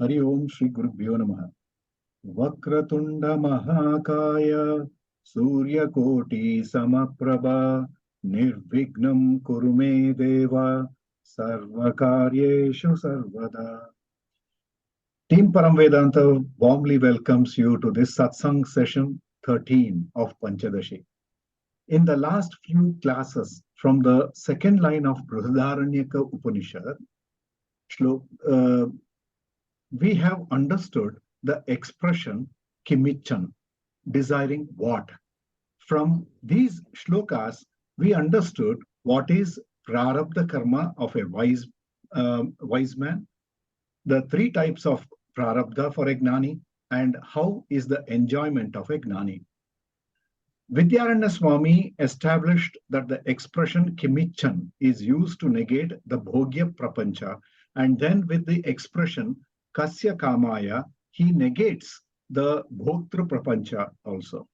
Hari Om Shri Gurubhyo Namaha. Vakratunda Mahakaya Surya Koti Samaprabha Nirvignam Kurume Deva Sarvakaryeshu Sarvada. Team Param Vedanta warmly welcomes you to this Satsang session 13 of Panchadashi. In the last few classes from the second line of Brihadaranyaka Upanishad, we have understood the expression icchan, desiring what. From these shlokas, we understood what is prarabdha karma of a wise man, the three types of prarabdha for a gnani, and how is the enjoyment of a gnani. Vidyāraṇya Swami established that the expression icchan is used to negate the bhokya and then with the expression kasya kāmāya, he negates the bhoktṛprapañca also.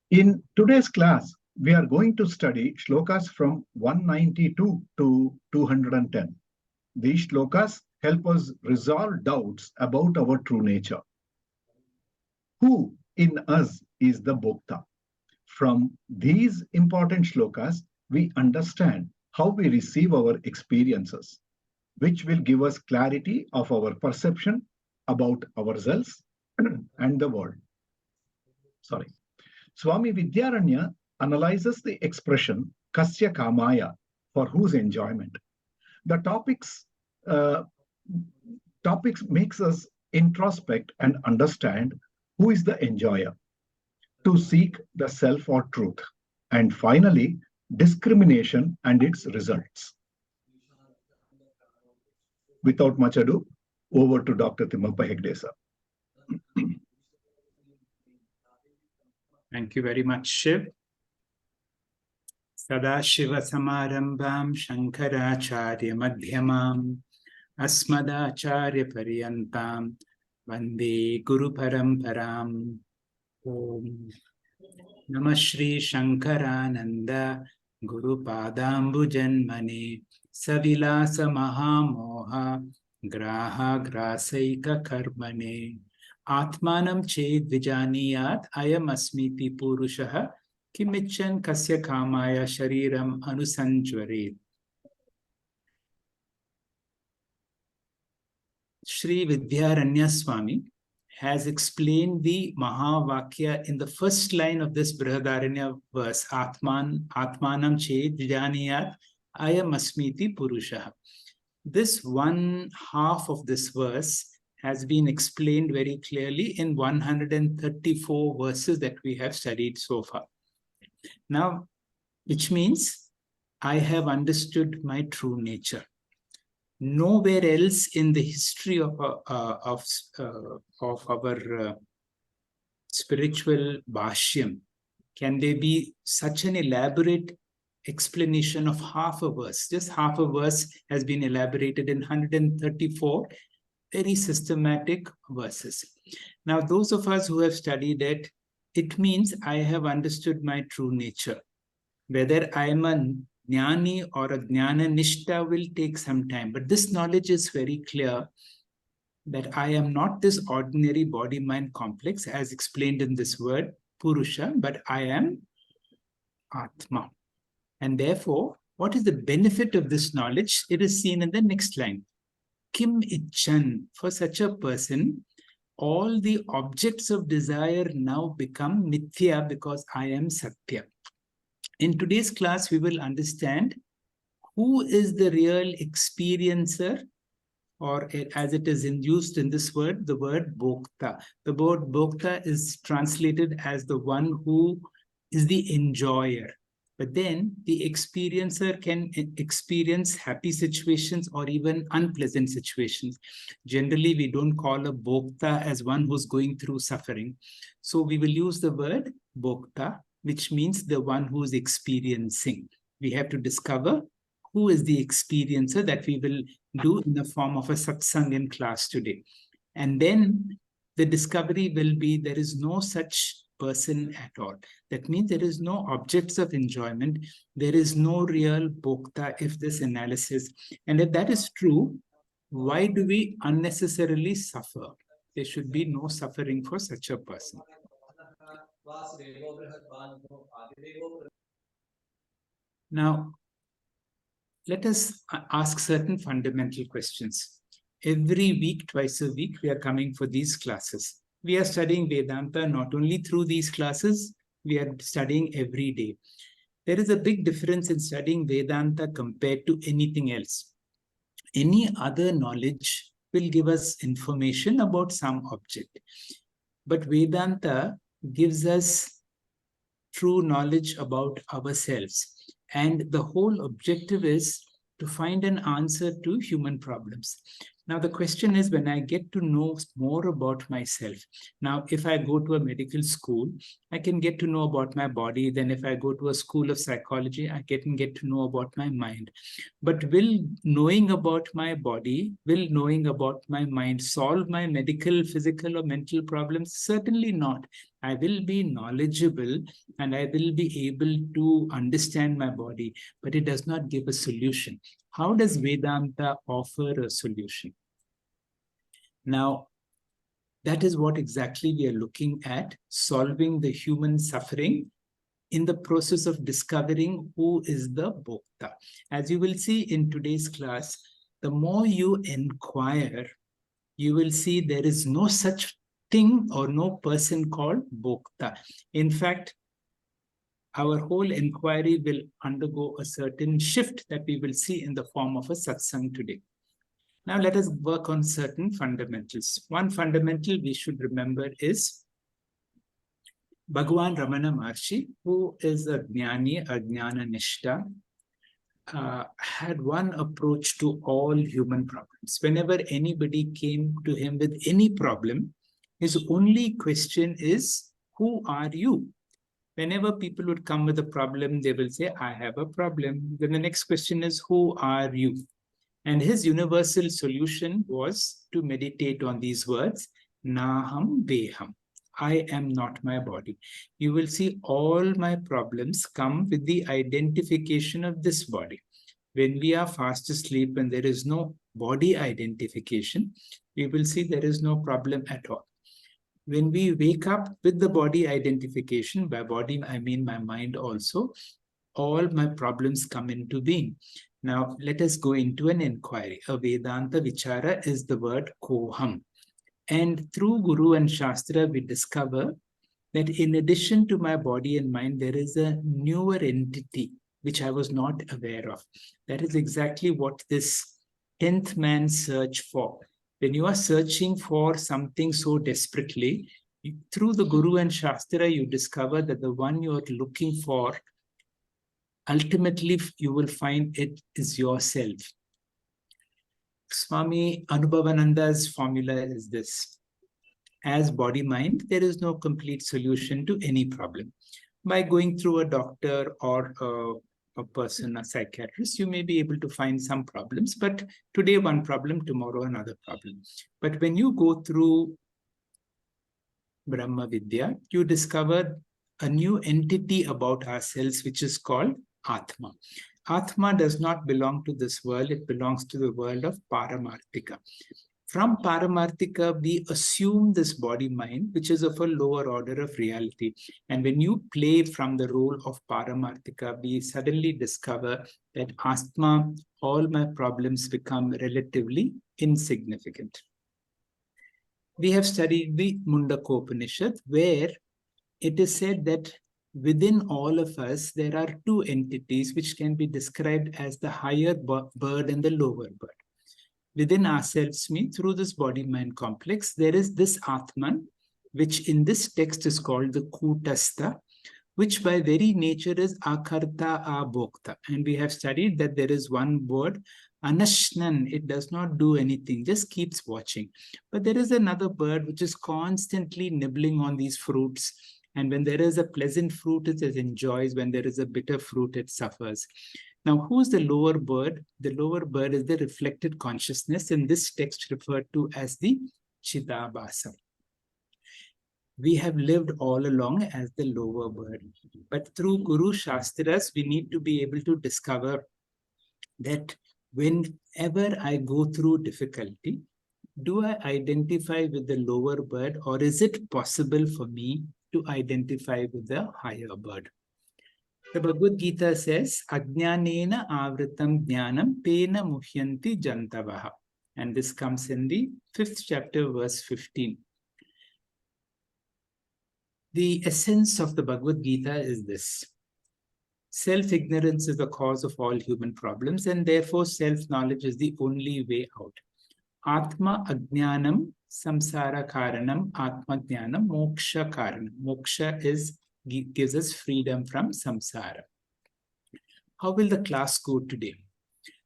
In today's class, we are going to study shlokas from 192 to 210. These shlokas help us resolve doubts about our true nature. Who in us is the bhokta? From these important shlokas, we understand how we receive our experiences, which will give us clarity of our perception about ourselves and the world. Swami Vidyaranya analyzes the expression kasya kāmāya, for whose enjoyment. The topics makes us introspect and understand who is the enjoyer, to seek the self or truth, and finally, discrimination and its results. Without much ado, over to Dr. Timmappa Hegde sir. Thank you very much, Shiv. Sadashiva Samarambham Shankaracharya Madhyamam Asmadacharya Paryantam Vande Guru Paramparam. Om Namah Shri Shankarananda Guru Padambu Janmane Savilasa Mahamoha Graha Grasaika Karmane Atmanam Ched Vijaniyat Ayam Asmiti Purushaha Kimichan Kasya Kāmāya Shariram Anusanjvaret. Shri Vidyāranya Swami has explained the Mahavakya in the first line of this Brihadaranya verse, Atmanam Ched Vijaniyat Ayam Asmiti Purushaha. This one half of this verse has been explained very clearly in 134 verses that we have studied so far. Now, which means I have understood my true nature. Nowhere else in the history of our spiritual bhashyam can there be such an elaborate explanation of half a verse. Just half a verse has been elaborated in 134 very systematic verses. Now, those of us who have studied it, it means I have understood my true nature. Whether I am a jnani or a jnana nishta will take some time, but this knowledge is very clear that I am not this ordinary body-mind complex as explained in this word, Purusha, but I am Atma. And therefore, what is the benefit of this knowledge? It is seen in the next line. Kim icchan, for such a person, all the objects of desire now become mithya because I am Satya. In today's class, we will understand who is the real experiencer, or as it is used in this word, the word bhokta. The word bhokta is translated as the one who is the enjoyer. But then the experiencer can experience happy situations or even unpleasant situations. Generally, we don't call a bhokta as one who's going through suffering. So we will use the word bhokta, which means the one who is experiencing. We have to discover who is the experiencer that we will do in the form of a satsang in class today. And then the discovery will be there is no such person at all. That means there is no objects of enjoyment. There is no real bhokta if this analysis. And if that is true, why do we unnecessarily suffer? There should be no suffering for such a person. Now, let us ask certain fundamental questions. Every week, twice a week, we are coming for these classes. We are studying Vedanta not only through these classes, we are studying every day. There is a big difference in studying Vedanta compared to anything else. Any other knowledge will give us information about some object. But Vedanta gives us true knowledge about ourselves. And the whole objective is to find an answer to human problems. Now, the question is, when I get to know more about myself, now, if I go to a medical school, I can get to know about my body. Then if I go to a school of psychology, I can get to know about my mind. But will knowing about my body, will knowing about my mind solve my medical, physical, or mental problems? Certainly not. I will be knowledgeable and I will be able to understand my body, but it does not give a solution. How does Vedanta offer a solution? Now, that is what exactly we are looking at, solving the human suffering in the process of discovering who is the bhokta. As you will see in today's class, the more you inquire, you will see there is no such thing or no person called bhokta. In fact, our whole inquiry will undergo a certain shift that we will see in the form of a satsang today. Now let us work on certain fundamentals. One fundamental we should remember is Bhagavan Ramana Maharshi, who is a jnani, a jnana nishta, had one approach to all human problems. Whenever anybody came to him with any problem, his only question is, who are you? Whenever people would come with a problem, they will say, I have a problem. Then the next question is, who are you? And his universal solution was to meditate on these words, Naham Beham. I am not my body. You will see all my problems come with the identification of this body. When we are fast asleep and there is no body identification, we will see there is no problem at all. When we wake up with the body identification, by body I mean my mind also, all my problems come into being. Now, let us go into an inquiry. A Vedanta Vichara is the word koham. And through Guru and Shastra, we discover that in addition to my body and mind, there is a newer entity which I was not aware of. That is exactly what this 10th man search for. When you are searching for something so desperately, through the Guru and Shastra, you discover that the one you are looking for, ultimately, you will find it is yourself. Swami Anubhavananda's formula is this. As body-mind, there is no complete solution to any problem. By going through a doctor or a person, a psychiatrist, you may be able to find some problems, but today one problem, tomorrow another problem. But when you go through Brahma Vidya, you discover a new entity about ourselves, which is called Atma. Atma does not belong to this world, it belongs to the world of Paramarthika. From Paramarthika, we assume this body-mind, which is of a lower order of reality. And when you play from the role of Paramarthika, we suddenly discover that Atma, all my problems become relatively insignificant. We have studied the Mundaka Upanishad, where it is said that within all of us, there are two entities which can be described as the higher bird and the lower bird. Within ourselves, through this body-mind complex, there is this Atman, which in this text is called the Kutastha, which by very nature is akarta bhokta. And we have studied that there is one word, anashnan, it does not do anything, just keeps watching. But there is another bird which is constantly nibbling on these fruits. And when there is a pleasant fruit, it enjoys. When there is a bitter fruit, it suffers. Now, who's the lower bird? The lower bird is the reflected consciousness, in this text referred to as the Chidabhasa. we have lived all along as the lower bird. But through Guru Shastras, we need to be able to discover that whenever I go through difficulty, do I identify with the lower bird, or is it possible for me to identify with the higher bird? The Bhagavad Gita says, Ajnanena avritam jnanam pena muhyanti jantavaha. And this comes in the 5th chapter, verse 15. The essence of the Bhagavad Gita is this. Self-ignorance is the cause of all human problems, and therefore self-knowledge is the only way out. Atma ajnanam samsara karanam, atma jnanam moksha karanam. Moksha gives us freedom from samsara. How will the class go today?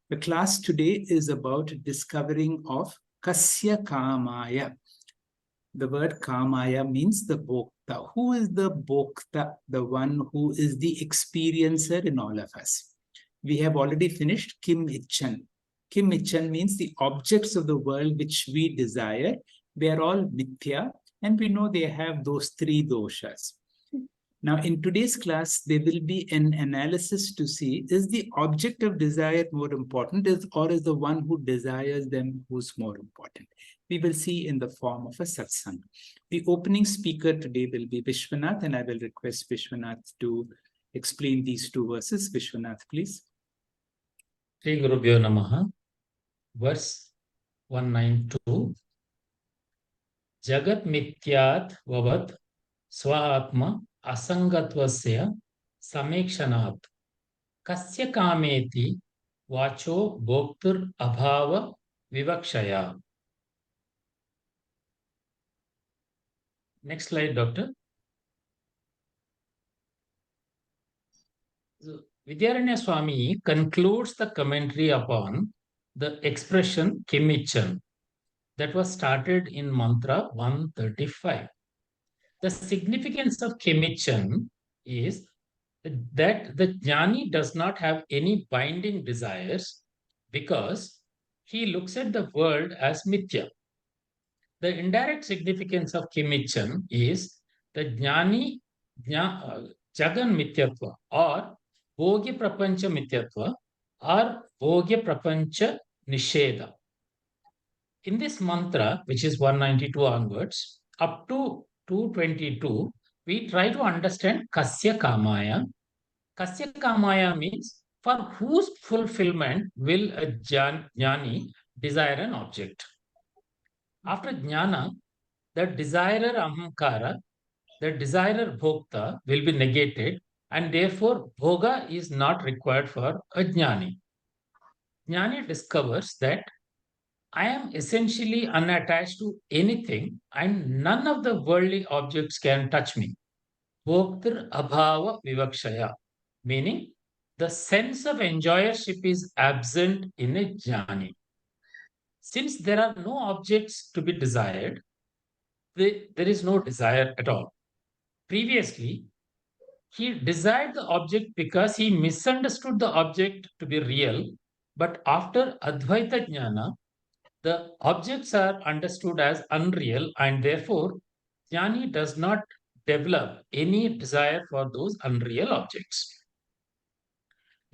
The class today is about discovering of kasya kāmāya. The word kāmāya means the bhokta. Who is the bhokta? The one who is the experiencer in all of us. We have already finished kim icchan. Kim icchan means the objects of the world which we desire. They are all mithya, and we know they have those 3 doshas. Now, in today's class, there will be an analysis to see, is the object of desire more important, or is the one who desires them who's more important? We will see in the form of a satsanga. The opening speaker today will be Vishwanath, and I will request Vishwanath to explain these 2 verses. Vishwanath, please. Sri Gurubhyo Namaha. Verse 192. Jagat mithyat vavat swahatma asangatvasya samekshanat kasya kāmeti vacho bhoktṛprabhāva vivakṣaya. Next slide, Doctor. So, Vidyāraṇya Swami concludes the commentary upon the expression kimmichan that was started in mantra 135. The significance of kimmichan is that the jnani does not have any binding desires because he looks at the world as mithya. The indirect significance of kimmichan is the jnani jagan mithyatva or bhokya-prapañca mithyatva or bhogya-prapañca nisheda. In this mantra, which is 192 onwards, up to 222, we try to understand kasya kāmāya. Kasya kāmāya means for whose fulfillment will a jnani desire an object. After jnana, the desirer ahamkara, the desirer bhokta will be negated, and therefore bhoga is not required for a jnani. Jnani discovers that I am essentially unattached to anything and none of the worldly objects can touch me. Bhoktṛprabhāva vivakṣaya, meaning the sense of enjoyership is absent in a jnani. Since there are no objects to be desired, there is no desire at all. Previously, he desired the object because he misunderstood the object to be real, but after Advaita Jnana, the objects are understood as unreal, and therefore jnani does not develop any desire for those unreal objects.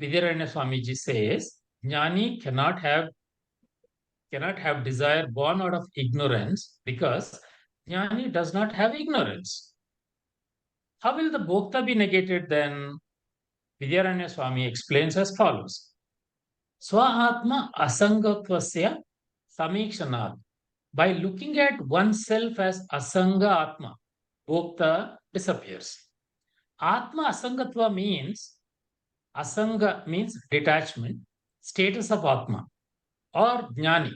Vidyaranya Swamiji says, jnani cannot have desire born out of ignorance because jnani does not have ignorance. How will the bhokta be negated then? Vidyaranya Swami explains as follows. Swahatma asangatvasya samekshanat. By looking at oneself as asanga atma, bhokta disappears. Atma asangatva means, asanga means detachment, status of atma or jnani.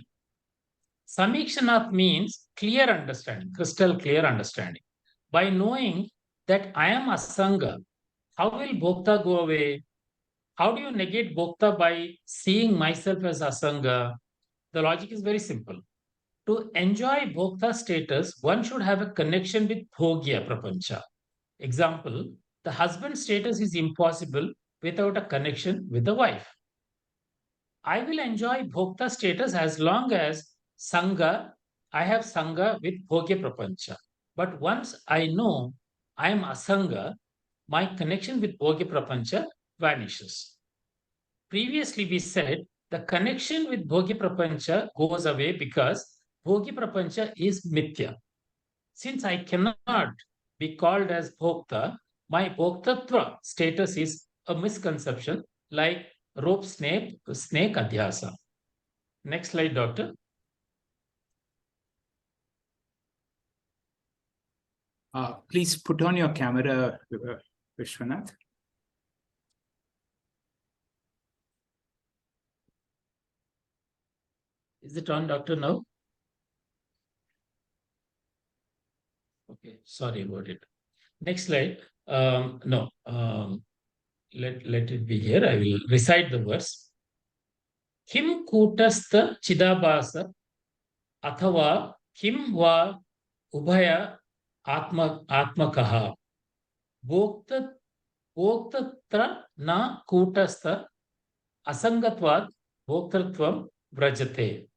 Samekshanat means clear understanding, crystal clear understanding. By knowing that I am asanga, how will bhokta go away? How do you negate bhokta by seeing myself as asanga? The logic is very simple. To enjoy bhokta status, one should have a connection with bhogya-prapañca. Example, the husband status is impossible without a connection with the wife. I will enjoy bhokta status as long as sangha, I have sangha with bhogya-prapañca. But once I know I am asanga, my connection with bhokya vanishes. Previously, we said the connection with bhokya goes away because bhokya is mithya. Since I cannot be called as bhokta, my bhoktatva status is a misconception like rope snake adhyasa. Next slide, doctor. Please put on your camera, Vishwanath. Is it on, doctor, now? Okay, sorry about it. Next slide. No, let it be here. I will recite the verse. Kim kutastha chidabhasa athava kim va ubhaya atmakaha bhoktatra na kutastha asangatvad bhoktrtvam vrajat.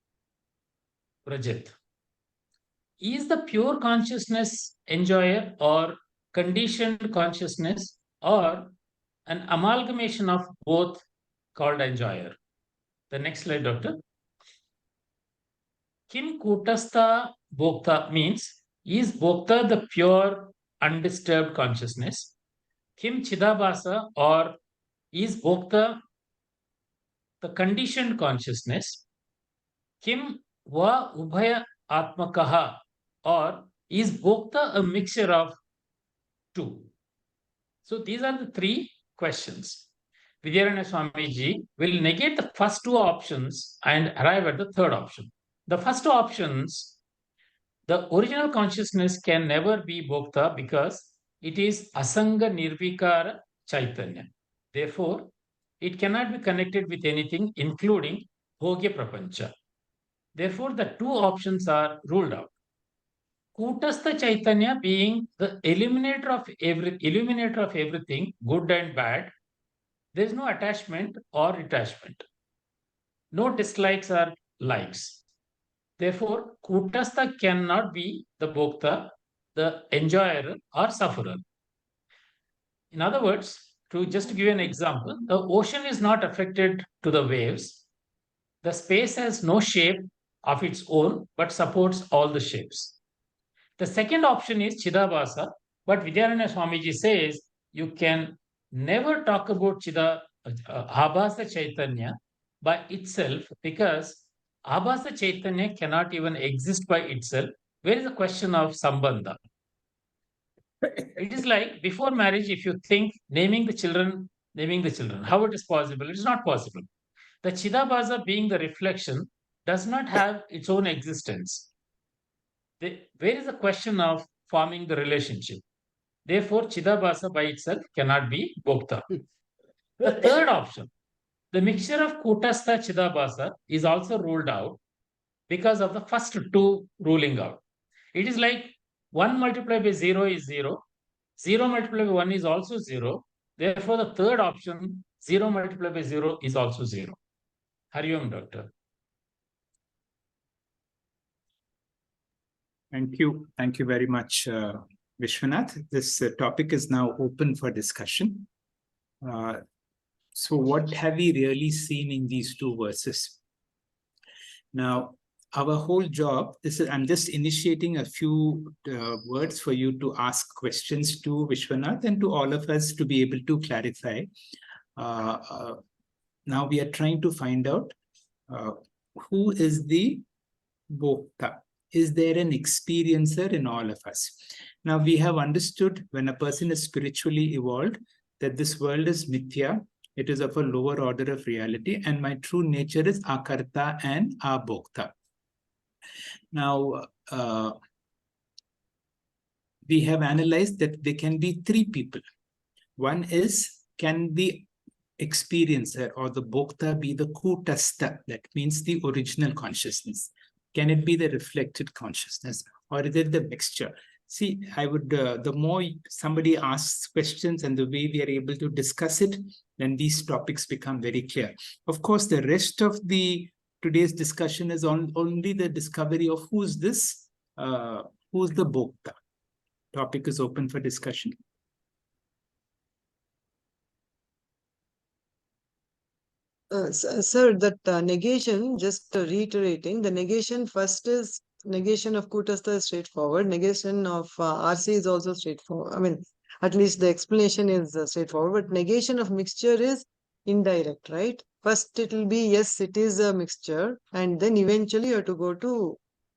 Is the pure consciousness enjoyer or conditioned consciousness or an amalgamation of both called enjoyer? The next slide, doctor. Kim kutastha bhokta means, is bhokta the pure undisturbed consciousness? Kim chidabhasa, or is bhokta the conditioned consciousness? Kim va ubhaya atmakaha, or is bhokta a mixture of two? So these are the three questions. Vidyaranya Swamiji will negate the first two options and arrive at the third option. The first two options, the original consciousness can never be bhokta because it is asanga nirvikara chaitanya. Therefore, it cannot be connected with anything, including bhokṛprapañca. Therefore, the two options are ruled out. Kutastha Chaitanya being the illuminator of everything, good and bad, there is no attachment or detachment. No dislikes or likes. Therefore, Kutastha cannot be the bhokta, the enjoyer or sufferer. In other words, just to give you an example, the ocean is not affected to the waves. The space has no shape of its own, but supports all the shapes. The second option is Chidabhasa, but Vidyāranya Swamiji says you can never talk about Abhasa Chaitanya by itself because Abhasa Chaitanya cannot even exist by itself. Where is the question of Sambandha? It is like before marriage, if you think naming the children, how it is possible? It is not possible. The Chidabhasa being the reflection does not have its own existence. Where is the question of forming the relationship? Therefore, Chidabhasa by itself cannot be bhokta. The third option, the mixture of kutastha Chidabhasa is also ruled out because of the first two ruling out. It is like 1 multiplied by 0 is 0. 0 multiplied by 1 is also 0. Therefore, the third option, 0 multiplied by 0 is also 0. Hari Om, doctor. Thank you. Thank you very much, Vishwanath. This topic is now open for discussion. So what have we really seen in these two verses? Now, our whole job, I'm just initiating a few words for you to ask questions to Vishwanath and to all of us to be able to clarify. Now we are trying to find out who is the bhokta. Is there an experiencer in all of us? Now we have understood when a person is spiritually evolved that this world is mithya, it is of a lower order of reality, and my true nature is akarta and abhokta. Now, we have analyzed that there can be three people. One is, can the experiencer or the bhokta be the kutastha, that means the original consciousness? Can it be the reflected consciousness, or is it the mixture? See, I would, the more somebody asks questions and the way we are able to discuss it, then these topics become very clear. Of course, the rest of today's discussion is only the discovery of who's this, who's the bhokta. Topic is open for discussion. Sir, that negation, just reiterating, the negation first is negation of Kutastha is straightforward. Negation of RC is also straightforward. I mean, at least the explanation is straightforward. But negation of mixture is indirect, right? First, it will be, yes, it is a mixture. And then eventually you have to go to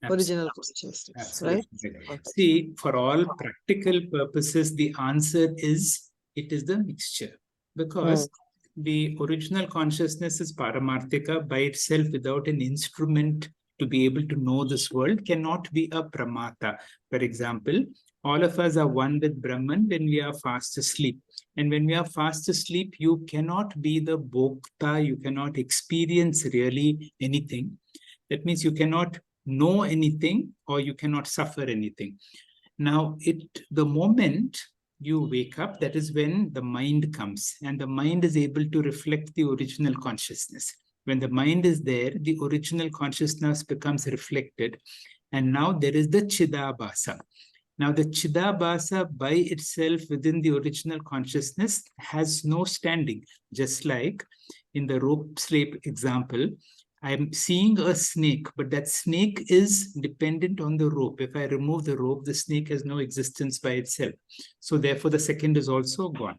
original consciousness, right? Okay. See, for all practical purposes, the answer is it is the mixture. Because the original consciousness is paramarthika by itself, without an instrument to be able to know this world, cannot be a pramata. For example, all of us are one with Brahman when we are fast asleep. And when we are fast asleep, you cannot be the bhokta, you cannot experience really anything. That means you cannot know anything or you cannot suffer anything. Now, the moment you wake up, that is when the mind comes, and the mind is able to reflect the original consciousness. When the mind is there, the original consciousness becomes reflected, and now there is the chidabhasa. Now, the chidabhasa by itself within the original consciousness has no standing. Just like in the rope slave example, I'm seeing a snake, but that snake is dependent on the rope. If I remove the rope, the snake has no existence by itself. So therefore, the second is also gone.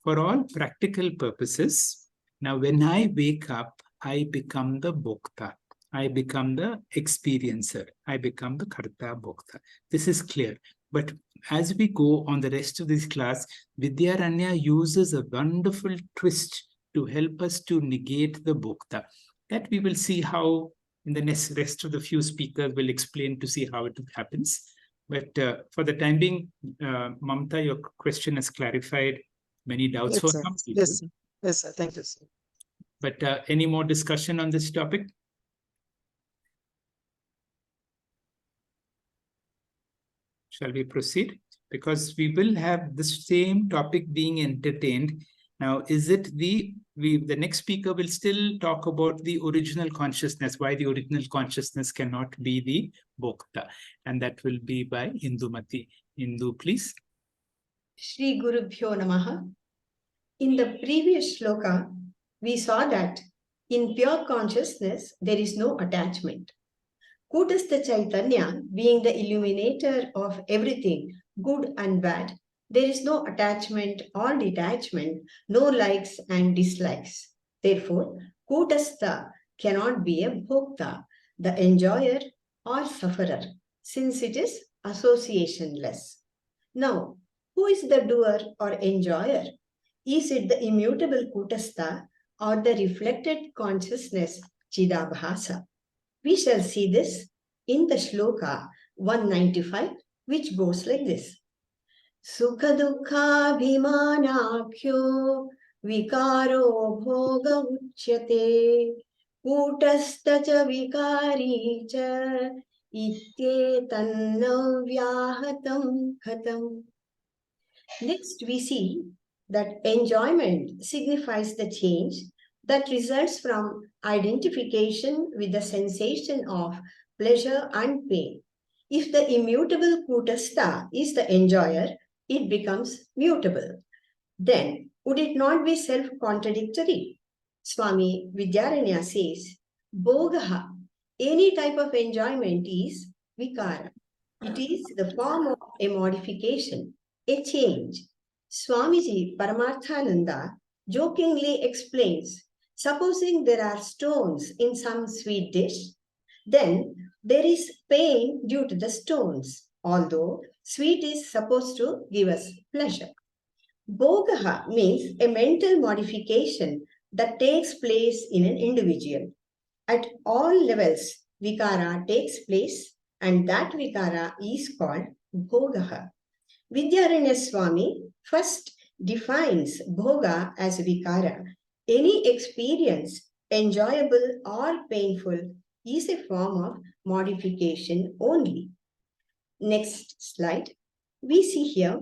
For all practical purposes, now when I wake up, I become the bhokta. I become the experiencer. I become the karta bhokta. This is clear. But as we go on the rest of this class, Vidyāranya uses a wonderful twist to help us to negate the bhokta. That we will see how in the rest of the few speakers will explain to see how it happens. But for the time being, Mamta, your question has clarified many doubts for some people. Yes, sir. Yes, sir. Thank you, sir. But any more discussion on this topic? Shall we proceed? Because we will have the same topic being entertained. Now, is it the next speaker will still talk about the original consciousness, why the original consciousness cannot be the bhokta. And that will be by Indumati. Indu, please. Shri Gurubhyo Namaha. In the previous shloka, we saw that in pure consciousness, there is no attachment. Kutastha Chaitanya, being the illuminator of everything, good and bad, there is no attachment or detachment, no likes and dislikes. Therefore, Kutastha cannot be a bhokta, the enjoyer or sufferer, since it is associationless. Now, who is the doer or enjoyer? Is it the immutable Kutastha or the reflected consciousness Chidabhasa? We shall see this in the shloka 195, which goes like this. Sukha dukha bhimanakyo vikaro bhoga uchyate kutastha cha vikari cha ityetanna vyahatam khatam. Next, we see that enjoyment signifies the change that results from identification with the sensation of pleasure and pain. If the immutable Kutastha is the enjoyer, it becomes mutable. Then, would it not be self-contradictory? Swami Vidyaranya says, bhoga, any type of enjoyment is vikara. It is the form of a modification, a change. Swamiji Paramarthananda jokingly explains, supposing there are stones in some sweet dish, then there is pain due to the stones, although sweet is supposed to give us pleasure. Bhoga means a mental modification that takes place in an individual. At all levels, vikara takes place, and that vikara is called bhoga. Vidyaranya Swami first defines bhoga as vikara. Any experience, enjoyable or painful, is a form of modification only. Next slide. We see here,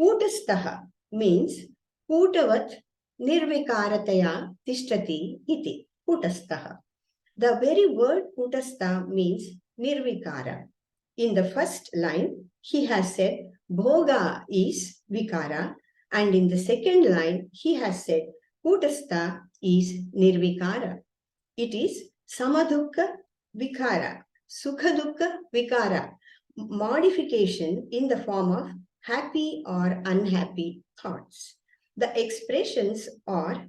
Kutastaha means Kutavat nirvikarataya tishtati iti. Kutastaha. The very word Kutastha means nirvikara. in the first line, he has said bhoga is vikara, and in the second line, he has said kūtastha is nirvikara. It is samadukka vikara, sukhadukka vikara, modification in the form of happy or unhappy thoughts. The expressions are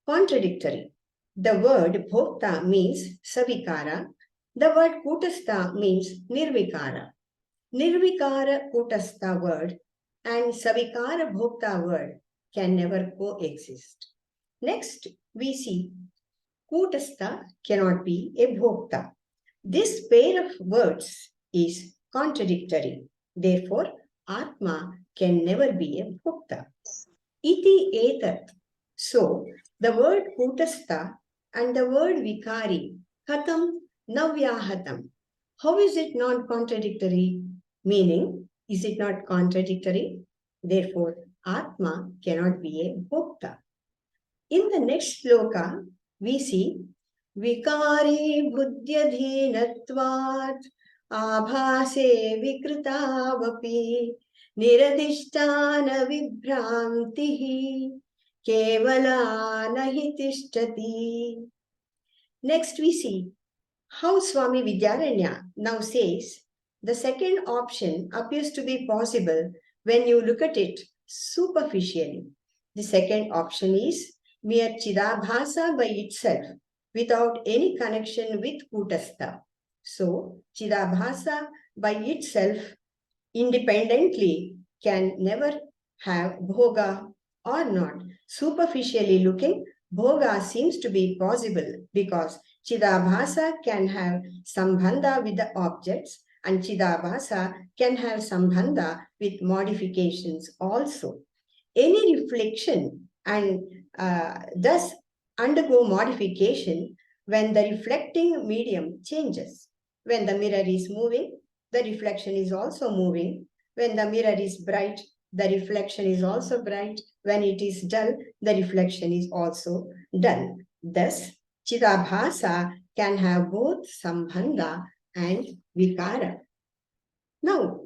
contradictory. The word bhokta means savikara. The word kūtastha means nirvikara. Nirvikara kūtastha word and savikara bhokta word can never coexist. Next, we see kūtastha cannot be a bhokta. This pair of words is contradictory. Therefore, Atma can never be a bhokta. Iti etat. So, the word kūtastha and the word vikari, katam navyahatam. How is it not contradictory? Meaning, is it not contradictory? Therefore, Atma cannot be a bhokta. In the next shloka, we see vikari buddhyadhinatvat abhase vikritavapi niradishtana vibhrantihi kevala nahi tishtati. Next we see how Swami Vidyaranya now says the second option appears to be possible when you look at it superficially. The second option is mere Chidabhasa by itself without any connection with Kūtastha. So, Chidabhasa by itself independently can never have bhoga or not. Superficially looking, bhoga seems to be possible because Chidabhasa can have sambandha with the objects and Chidabhasa can have sambandha with modifications also. Any reflection and thus undergo modification when the reflecting medium changes. When the mirror is moving, the reflection is also moving. When the mirror is bright, the reflection is also bright. When it is dull, the reflection is also dull. Thus, Chidabhasa can have both sambandha and vikara. Now,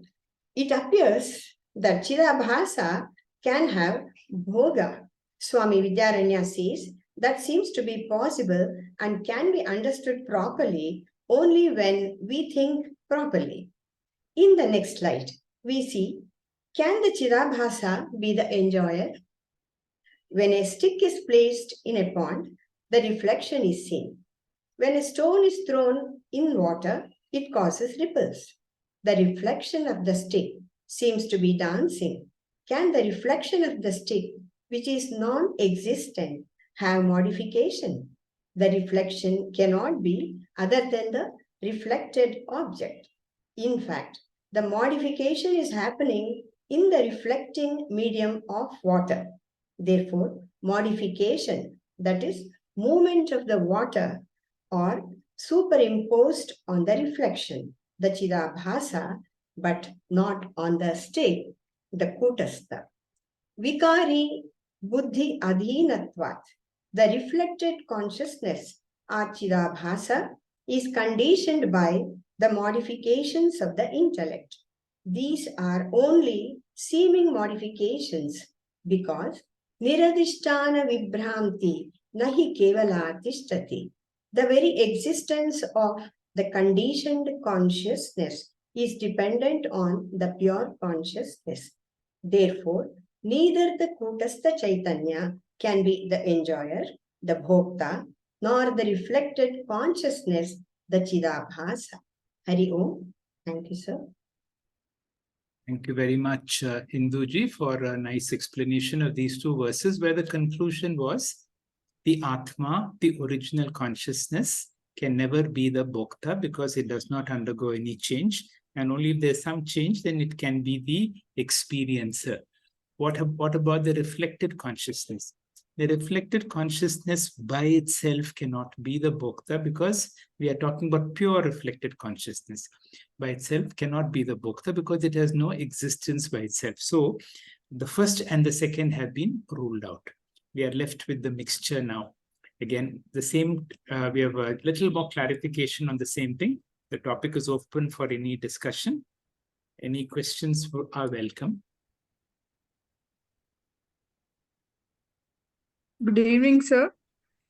it appears that Chidabhasa can have bhoga. Swami Vidyaranya says that seems to be possible and can be understood properly only when we think properly. In the next slide, we see, can the Chidabhasa be the enjoyer? When a stick is placed in a pond, the reflection is seen. When a stone is thrown in water, it causes ripples. The reflection of the stick seems to be dancing. Can the reflection of the stick, which is non-existent, have modification? The reflection cannot be other than the reflected object. In fact, the modification is happening in the reflecting medium of water. Therefore, modification, that is, movement of the water, are superimposed on the reflection, the Chidabhasa, but not on the stick, the Kūtastha. Vikari buddhi adhinatvat. The reflected consciousness, or Chidabhasa, is conditioned by the modifications of the intellect. These are only seeming modifications because niradishtana vibhranti nahi kevala tishtati. The very existence of the conditioned consciousness is dependent on the pure consciousness. Therefore, neither the Kūtastha Chaitanya can be the enjoyer, the bhokta, nor the reflected consciousness, the Chidabhasa. Hari Om. Thank you, sir. Thank you very much, Induji, for a nice explanation of these two verses, where the conclusion was the Atma, the original consciousness, can never be the bhokta because it does not undergo any change. And only if there's some change, then it can be the experiencer. What about the reflected consciousness? The reflected consciousness by itself cannot be the bhokta because we are talking about pure reflected consciousness. By itself cannot be the bhokta because it has no existence by itself. So the first and the second have been ruled out. We are left with the mixture now. Again, the same, we have a little more clarification on the same thing. The topic is open for any discussion. Any questions are welcome. Good evening, sir.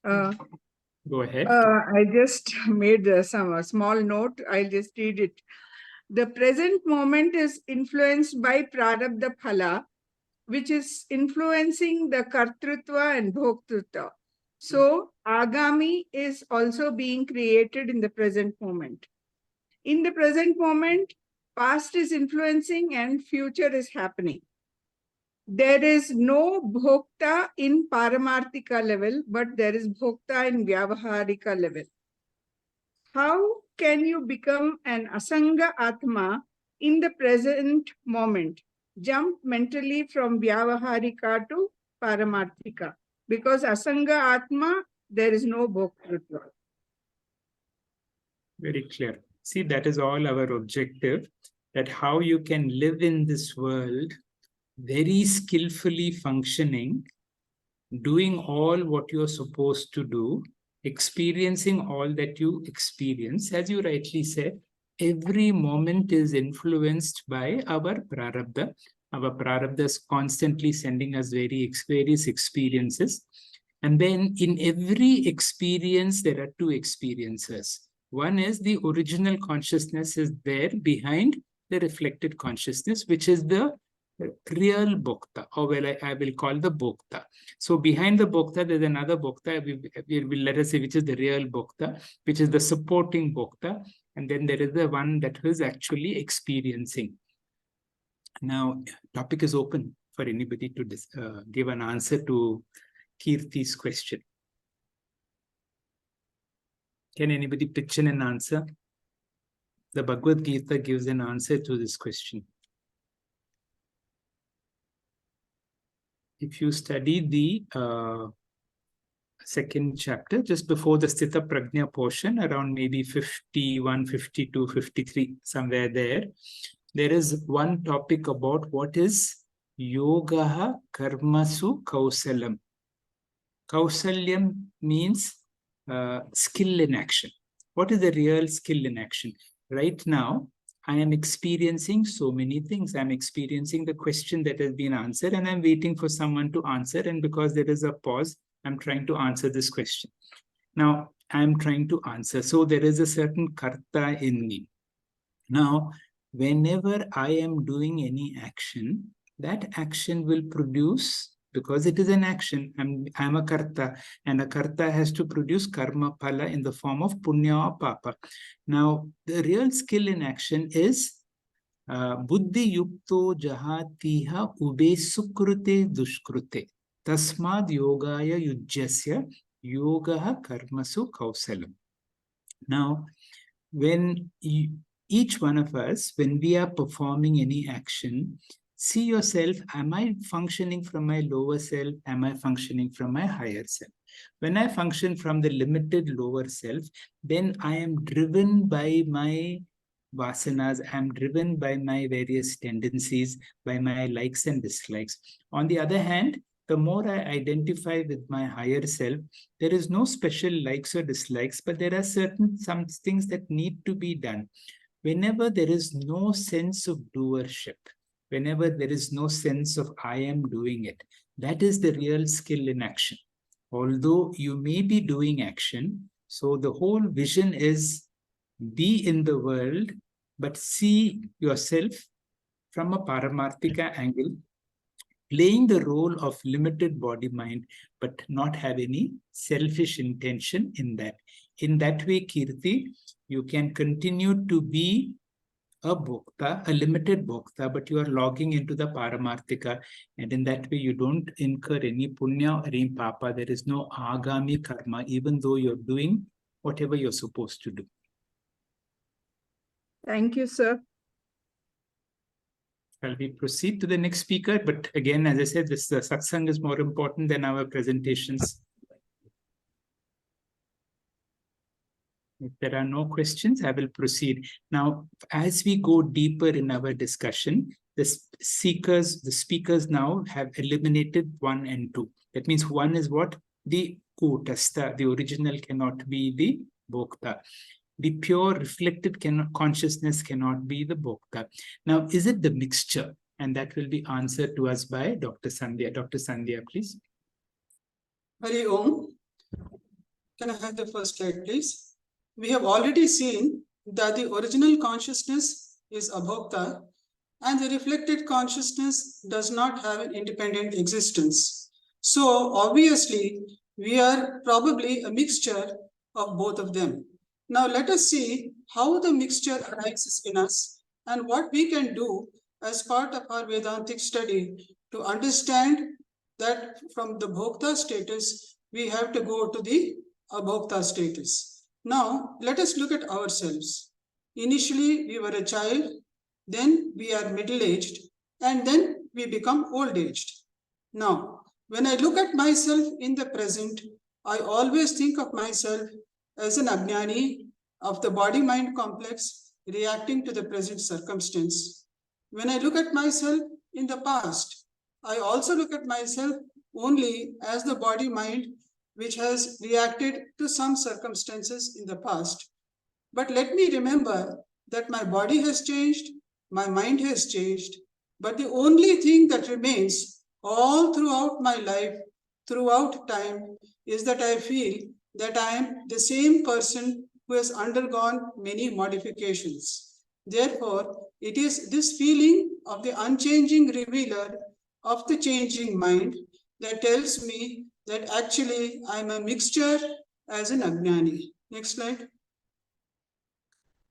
Go ahead. I just made a small note. I'll just read it. The present moment is influenced by prarabdha phala, which is influencing the kartrutva and bhoktrutva. So, agami is also being created in the present moment. In the present moment, past is influencing and future is happening. There is no bhokta in paramarthika level, but there is bhokta in vyavaharika level. How can you become an asanga atma in the present moment? Jump mentally from vyavaharika to paramarthika. Because asanga atma, there is no bhoktritva. Very clear. See, that is all our objective, that how you can live in this world very skillfully functioning, doing all what you're supposed to do, experiencing all that you experience. As you rightly said, every moment is influenced by our prarabdha. Our prarabdha is constantly sending us various experiences. And then in every experience, there are two experiences. One is the original consciousness is there behind the reflected consciousness, which is the real bhokta, or well, I will call the bhokta. So behind the bhokta, there's another bhokta, we will let us say, which is the real bhokta, which is the supporting bhokta. And then there is the one that is actually experiencing. Now, topic is open for anybody to give an answer to Kirti's question. Can anybody pitch in an answer? The Bhagavad Gita gives an answer to this question. If you study the second chapter, just before the Sthita Prajna portion, around maybe 51, 52, 53, somewhere there, there is one topic about what is yogaha karmasu kausalam. Kausalyam means skill in action. What is the real skill in action? Right now, I am experiencing so many things. I'm experiencing the question that has been answered, and I'm waiting for someone to answer. And because there is a pause, I'm trying to answer this question. Now, I'm trying to answer. So there is a certain karta in me. Now, whenever I am doing any action, that action will produce, because it is an action, I'm a karta, and a karta has to produce karma phala in the form of punya or papa. Now, the real skill in action is buddhi yukto jahatiha ube sukrute dushkrute tasmad yogaya yujyasya yogaha karmasu kausalam. Now, when each one of us, when we are performing any action, see yourself, am I functioning from my lower self? Am I functioning from my higher self? When I function from the limited lower self, then I am driven by my vasanas, I am driven by my various tendencies, by my likes and dislikes. On the other hand, the more I identify with my higher self, there is no special likes or dislikes, but there are some things that need to be done. Whenever there is no sense of doership, whenever there is no sense of I am doing it, that is the real skill in action. Although you may be doing action, so the whole vision is be in the world, but see yourself from a paramarthika angle, playing the role of limited body-mind, but not have any selfish intention in that. In that way, Kirti, you can continue to be a bhokta, a limited bhokta, but you are logging into the paramarthika, and in that way you don't incur any punya or any papa. There is no agami karma, even though you're doing whatever you're supposed to do. Thank you, sir. Shall we proceed to the next speaker? But again, as I said, this satsang is more important than our presentations. If there are no questions, I will proceed. Now, as we go deeper in our discussion, the speakers now have eliminated 1 and 2. That means 1 is what? The kūtastha, the original cannot be the bhokta. the pure reflected consciousness cannot be the bhokta. Now, is it the mixture? And that will be answered to us by Dr. Sandhya. Dr. Sandhya, please. Hari Om. Can I have the first slide, please? We have already seen that the original consciousness is a bhokta, and the reflected consciousness does not have an independent existence. So obviously, we are probably a mixture of both of them. Now let us see how the mixture arises in us and what we can do as part of our Vedantic study to understand that from the bhokta status, we have to go to the abhokta status. Now, let us look at ourselves. Initially, we were a child, then we are middle-aged, and then we become old-aged. Now, when I look at myself in the present, I always think of myself as an ajnani of the body-mind complex reacting to the present circumstance. When I look at myself in the past, I also look at myself only as the body-mind which has reacted to some circumstances in the past. But let me remember that my body has changed, my mind has changed, but the only thing that remains all throughout my life, throughout time, is that I feel that I am the same person who has undergone many modifications. Therefore, it is this feeling of the unchanging revealer of the changing mind that tells me that actually I am a mixture as an ajnani. Next slide.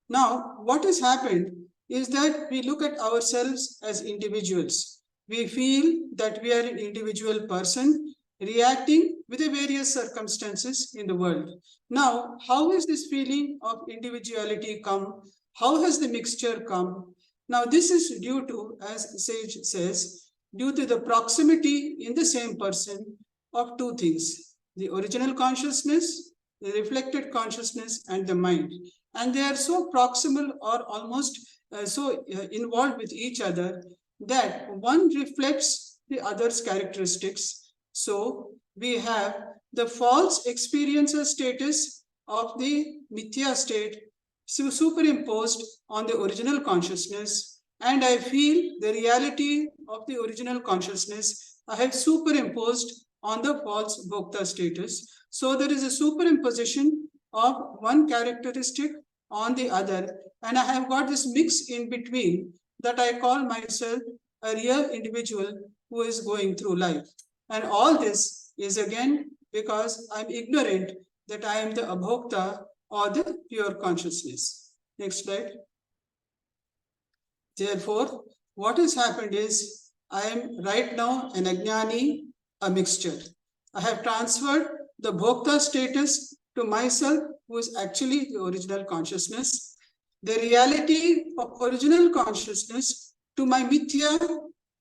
Now, what has happened is that we look at ourselves as individuals. We feel that we are an individual person reacting with the various circumstances in the world. Now, how is this feeling of individuality come? How has the mixture come? Now, this is due to, as Sage says, due to the proximity in the same person of two things: the original consciousness, the reflected consciousness, and the mind. And they are so proximal or almost involved with each other that one reflects the other's characteristics. So we have the false experiencer status of the mithya state superimposed on the original consciousness, and I feel the reality of the original consciousness I have superimposed on the false bhokta status. So there is a superimposition of one characteristic on the other, and I have got this mix in between that I call myself a real individual who is going through life. And all this is again because I'm ignorant that I am the abhokta or the pure consciousness. Next slide. Therefore, what has happened is I am right now an ajnani, a mixture. I have transferred the bhokta status to myself, who is actually the original consciousness, the reality of original consciousness to my mithya,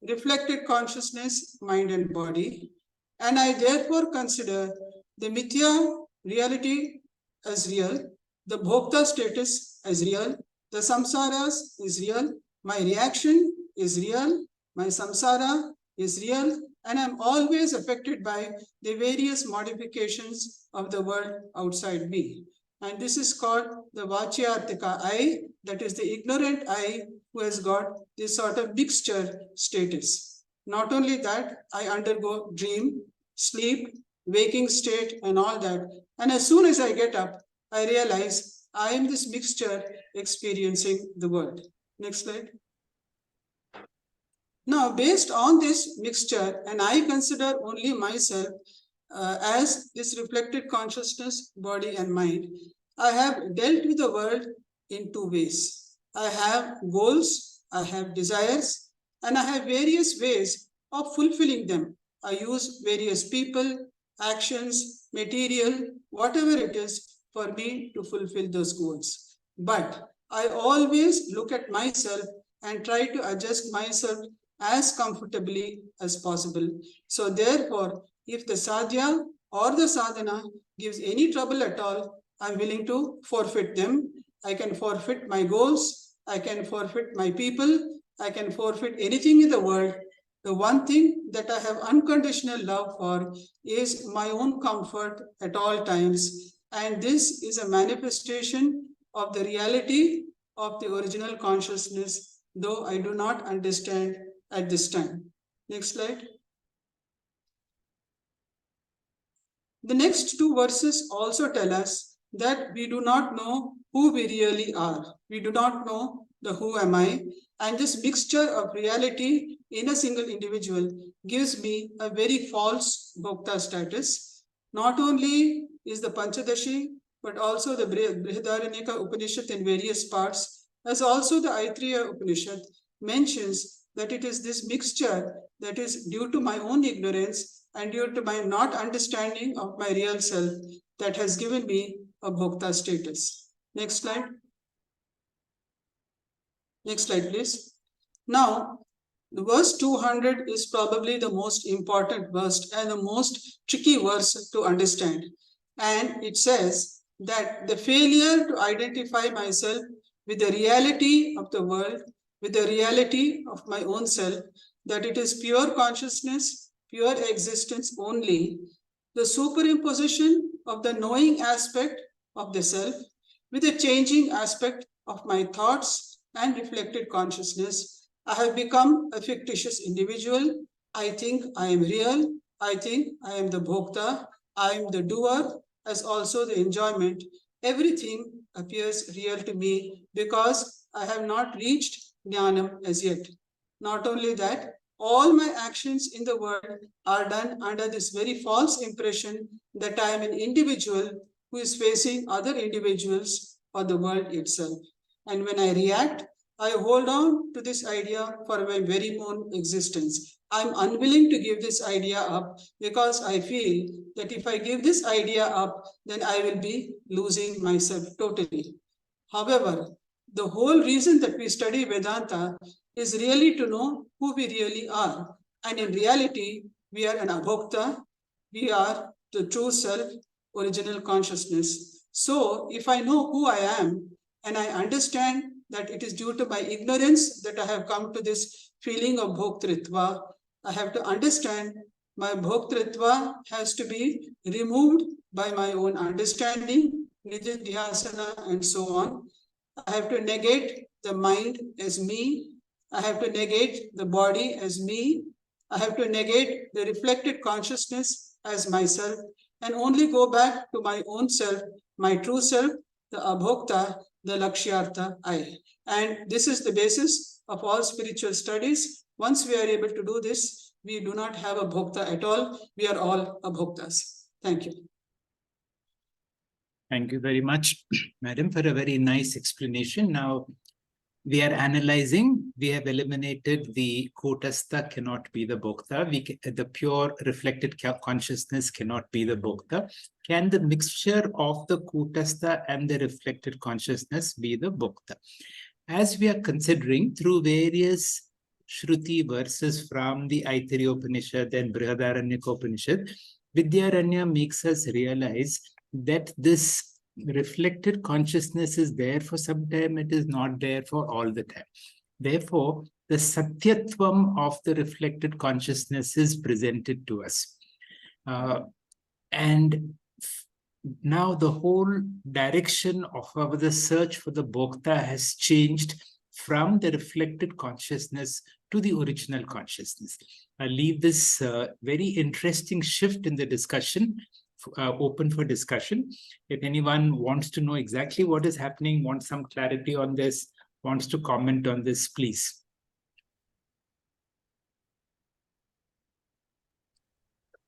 reflected consciousness, mind and body. And I therefore consider the mithya reality as real, the bhokta status as real, the samsaras is real, my reaction is real, my samsara is real, and I'm always affected by the various modifications of the world outside me. And this is called the Vachiartika I, that is the ignorant I who has got this sort of mixture status. Not only that, I undergo dream, sleep, waking state and all that. And as soon as I get up, I realize I am this mixture experiencing the world. Next slide. Now, based on this mixture, and I consider only myself as this reflected consciousness, body and mind, I have dealt with the world in two ways. I have goals, I have desires, and I have various ways of fulfilling them. I use various people, actions, material, whatever it is for me to fulfill those goals. But I always look at myself and try to adjust myself as comfortably as possible. So therefore, if the sadhya or the sadhana gives any trouble at all, I'm willing to forfeit them. I can forfeit my goals, I can forfeit my people, I can forfeit anything in the world. The one thing that I have unconditional love for is my own comfort at all times. And this is a manifestation of the reality of the original consciousness, though I do not understand at this time. Next slide. The next two verses also tell us that we do not know who we really are. We do not know the who am I, and this mixture of reality in a single individual gives me a very false bhokta status. Not only is the Panchadashi, but also the Brihadaranyaka Upanishad in various parts, as also the Aitreya Upanishad mentions that it is this mixture that is due to my own ignorance and due to my not understanding of my real self that has given me a bhokta status. Next slide. Next slide, please. Now, the verse 200 is probably the most important verse and the most tricky verse to understand. And it says that the failure to identify myself with the reality of the world, with the reality of my own self, that it is pure consciousness, pure existence only, the superimposition of the knowing aspect of the self with the changing aspect of my thoughts and reflected consciousness, I have become a fictitious individual. I think I am real. I think I am the bhokta. I am the doer, as also the enjoyment. Everything appears real to me because I have not reached jnanam as yet. Not only that, all my actions in the world are done under this very false impression that I am an individual who is facing other individuals or the world itself. And when I react, I hold on to this idea for my very own existence. I'm unwilling to give this idea up because I feel that if I give this idea up, then I will be losing myself totally. However, the whole reason that we study Vedanta is really to know who we really are. And in reality, we are an abhokta. We are the true self, original consciousness. So if I know who I am and I understand that it is due to my ignorance that I have come to this feeling of bhoktṛtva, I have to understand my bhoktṛtva has to be removed by my own understanding, nididhyasana, and so on. I have to negate the mind as me. I have to negate the body as me. I have to negate the reflected consciousness as myself and only go back to my own self, my true self, the abhokta, the lakshyartha I. And this is the basis of all spiritual studies. Once we are able to do this, we do not have a bhokta at all. We are all abhoktas. Thank you. Thank you very much, Madam, for a very nice explanation. Now, we are analyzing. We have eliminated the kūtastha cannot be the bhokta. The pure reflected consciousness cannot be the bhokta. Can the mixture of the kūtastha and the reflected consciousness be the bhokta? As we are considering through various Shruti verses from the Aitreya Upanishad and Brihadaranyaka Upanishad, Vidyāranya makes us realize that this reflected consciousness is there for some time, it is not there for all the time. Therefore, the satyatvam of the reflected consciousness is presented to us. And now the whole direction of the search for the bhokta has changed from the reflected consciousness to the original consciousness. I leave this very interesting shift in the discussion open for discussion. If anyone wants to know exactly what is happening, wants some clarity on this, wants to comment on this, please.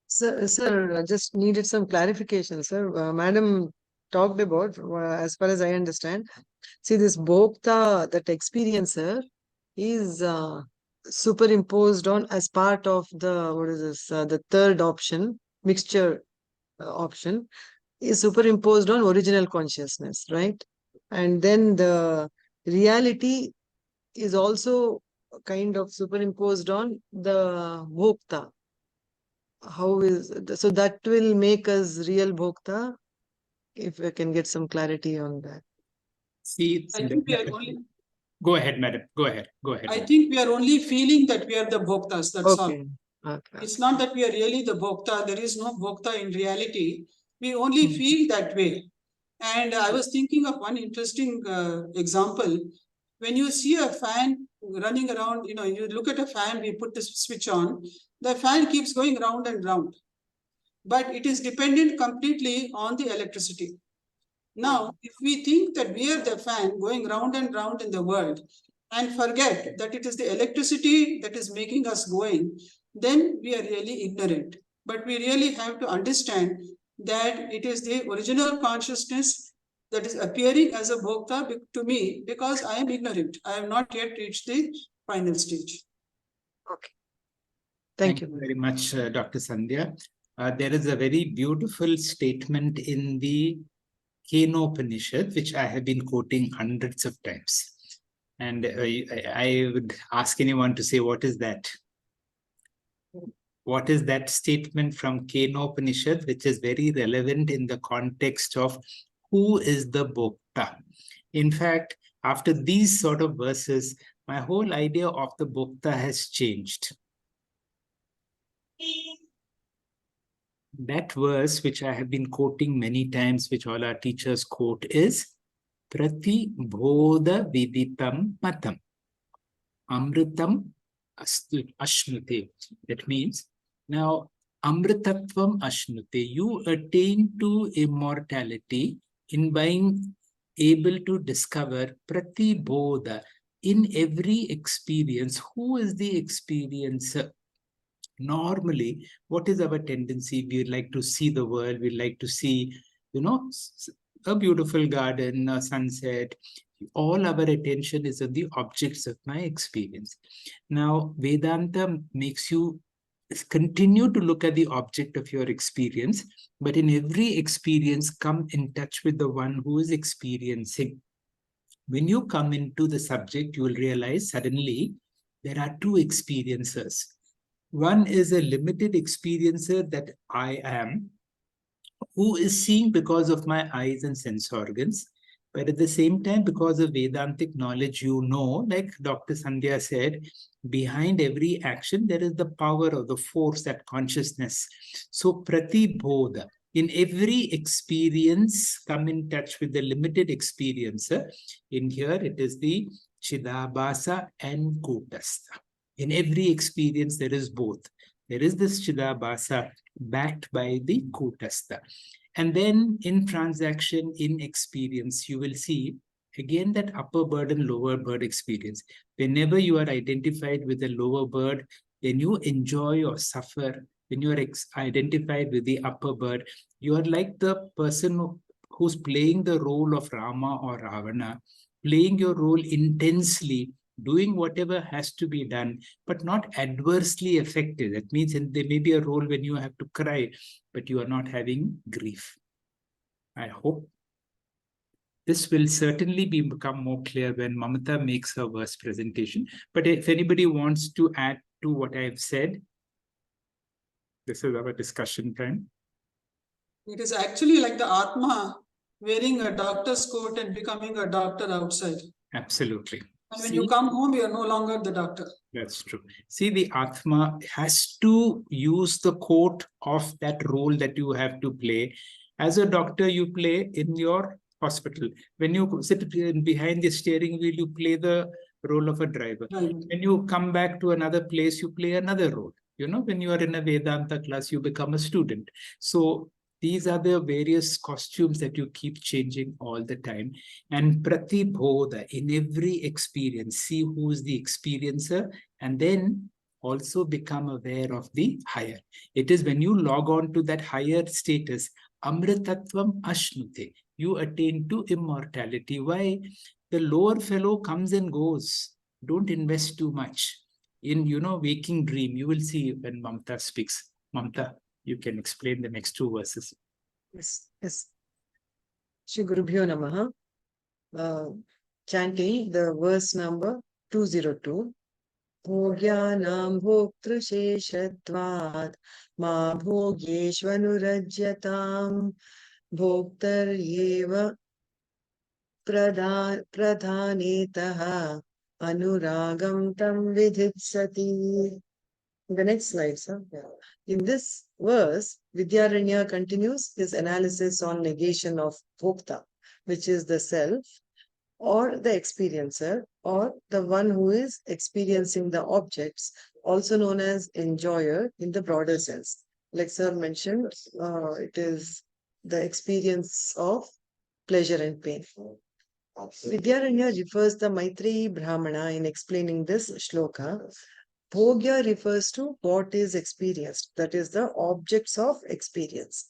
Sir, I just needed some clarification, sir. Madam talked about, as far as I understand, see this bhokta, that experiencer, is superimposed on as part of the, what is this, the third option, mixture option, is superimposed on original consciousness, right? And then the reality is also kind of superimposed on the bhokta. How is so that will make us real bhokta? If I can get some clarity on that. See, I think we are only. Go ahead, madam. Go ahead. I think we are only feeling that we are the bhoktas. That's all. Okay. It's not that we are really the bhokta. There is no bhokta in reality. We only feel that way. And I was thinking of one interesting example. When you see a fan running around, you look at a fan, we put the switch on, the fan keeps going round and round, but it is dependent completely on the electricity. Now, if we think that we are the fan going round and round in the world and forget that it is the electricity that is making us going, then we are really ignorant. But we really have to understand that it is the original consciousness that is appearing as a bhokta to me because I am ignorant. I have not yet reached the final stage. Okay. Thank you very much, Dr. Sandhya. There is a very beautiful statement in the Upanishad, which I have been quoting hundreds of times. And I would ask anyone to say, what is that? What is that statement from Upanishad, which is very relevant in the context of who is the bhokta? In fact, after these sort of verses, my whole idea of the bhokta has changed. That verse, which I have been quoting many times, which all our teachers quote, is Prati Bodha Viditam Matam Amritam Ashnute. That means, now, Amritatvam Ashnute, you attain to immortality in being able to discover Prati Bodha in every experience. Who is the experiencer? Normally, what is our tendency? We like to see the world, we like to see, a beautiful garden, a sunset. All our attention is on the objects of my experience. Now, Vedanta makes you continue to look at the object of your experience, but in every experience, come in touch with the one who is experiencing. When you come into the subject, you will realize suddenly there are two experiencers. One is a limited experiencer that I am, who is seeing because of my eyes and sense organs. But at the same time, because of Vedantic knowledge, like Dr. Sandhya said, behind every action, there is the power or the force, that consciousness. So Prati Bodha, in every experience, come in touch with the limited experiencer. In here, it is the Chidabhasa and Kutastha. In every experience, there is both. There is this Chidabhasa backed by the Kutastha. And then in transaction, in experience, you will see again that upper bird and lower bird experience. Whenever you are identified with the lower bird, then you enjoy or suffer. When you are identified with the upper bird, you are like the person who's playing the role of Rama or Ravana, playing your role intensely, doing whatever has to be done, but not adversely affected. That means there may be a role when you have to cry, but you are not having grief. I hope this will certainly become more clear when Mamata makes her verse presentation. But if anybody wants to add to what I've said, this is our discussion time. It is actually like the Atma wearing a doctor's coat and becoming a doctor outside. Absolutely. And when you come home, you are no longer the doctor. That's true. See, the Atma has to use the coat of that role that you have to play. As a doctor, you play in your hospital. When you sit behind the steering wheel, you play the role of a driver. Right. When you come back to another place, you play another role. When you are in a Vedanta class, you become a student. So these are the various costumes that you keep changing all the time. And Prati Bodha, in every experience, see who is the experiencer, and then also become aware of the higher. It is when you log on to that higher status, Amritatvam Ashnute, you attain to immortality. Why? The lower fellow comes and goes. Don't invest too much. In, waking dream, you will see when Mamta speaks. Mamta, you can explain the next two verses. Yes. Shri Gurubhyo Namaha. Chanting the verse number 202. Bhogyanam bhoktrasheshadvat ma bhogyeshvanurajyatam bhoktaryeva pradhanetaha anuragam tam vidhitsati. The next slide, sir. Yeah. In this verse, Vidyāranya continues his analysis on negation of bhokta, which is the self, or the experiencer, or the one who is experiencing the objects, also known as enjoyer in the broader sense. Like sir mentioned, it is the experience of pleasure and pain. Vidyaranya refers the Maitreyi Brahmana in explaining this shloka. Bhogya refers to what is experienced, that is the objects of experience.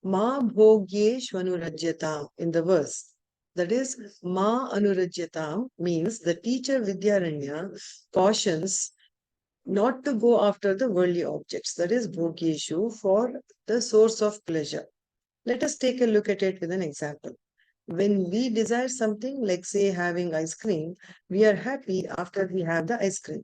Ma bhogyeshvanurajyatam in the verse. That is, ma anurajyatam means the teacher Vidyaranya cautions not to go after the worldly objects, that is bhogyeshu, for the source of pleasure. Let us take a look at it with an example. When we desire something, like say having ice cream, we are happy after we have the ice cream.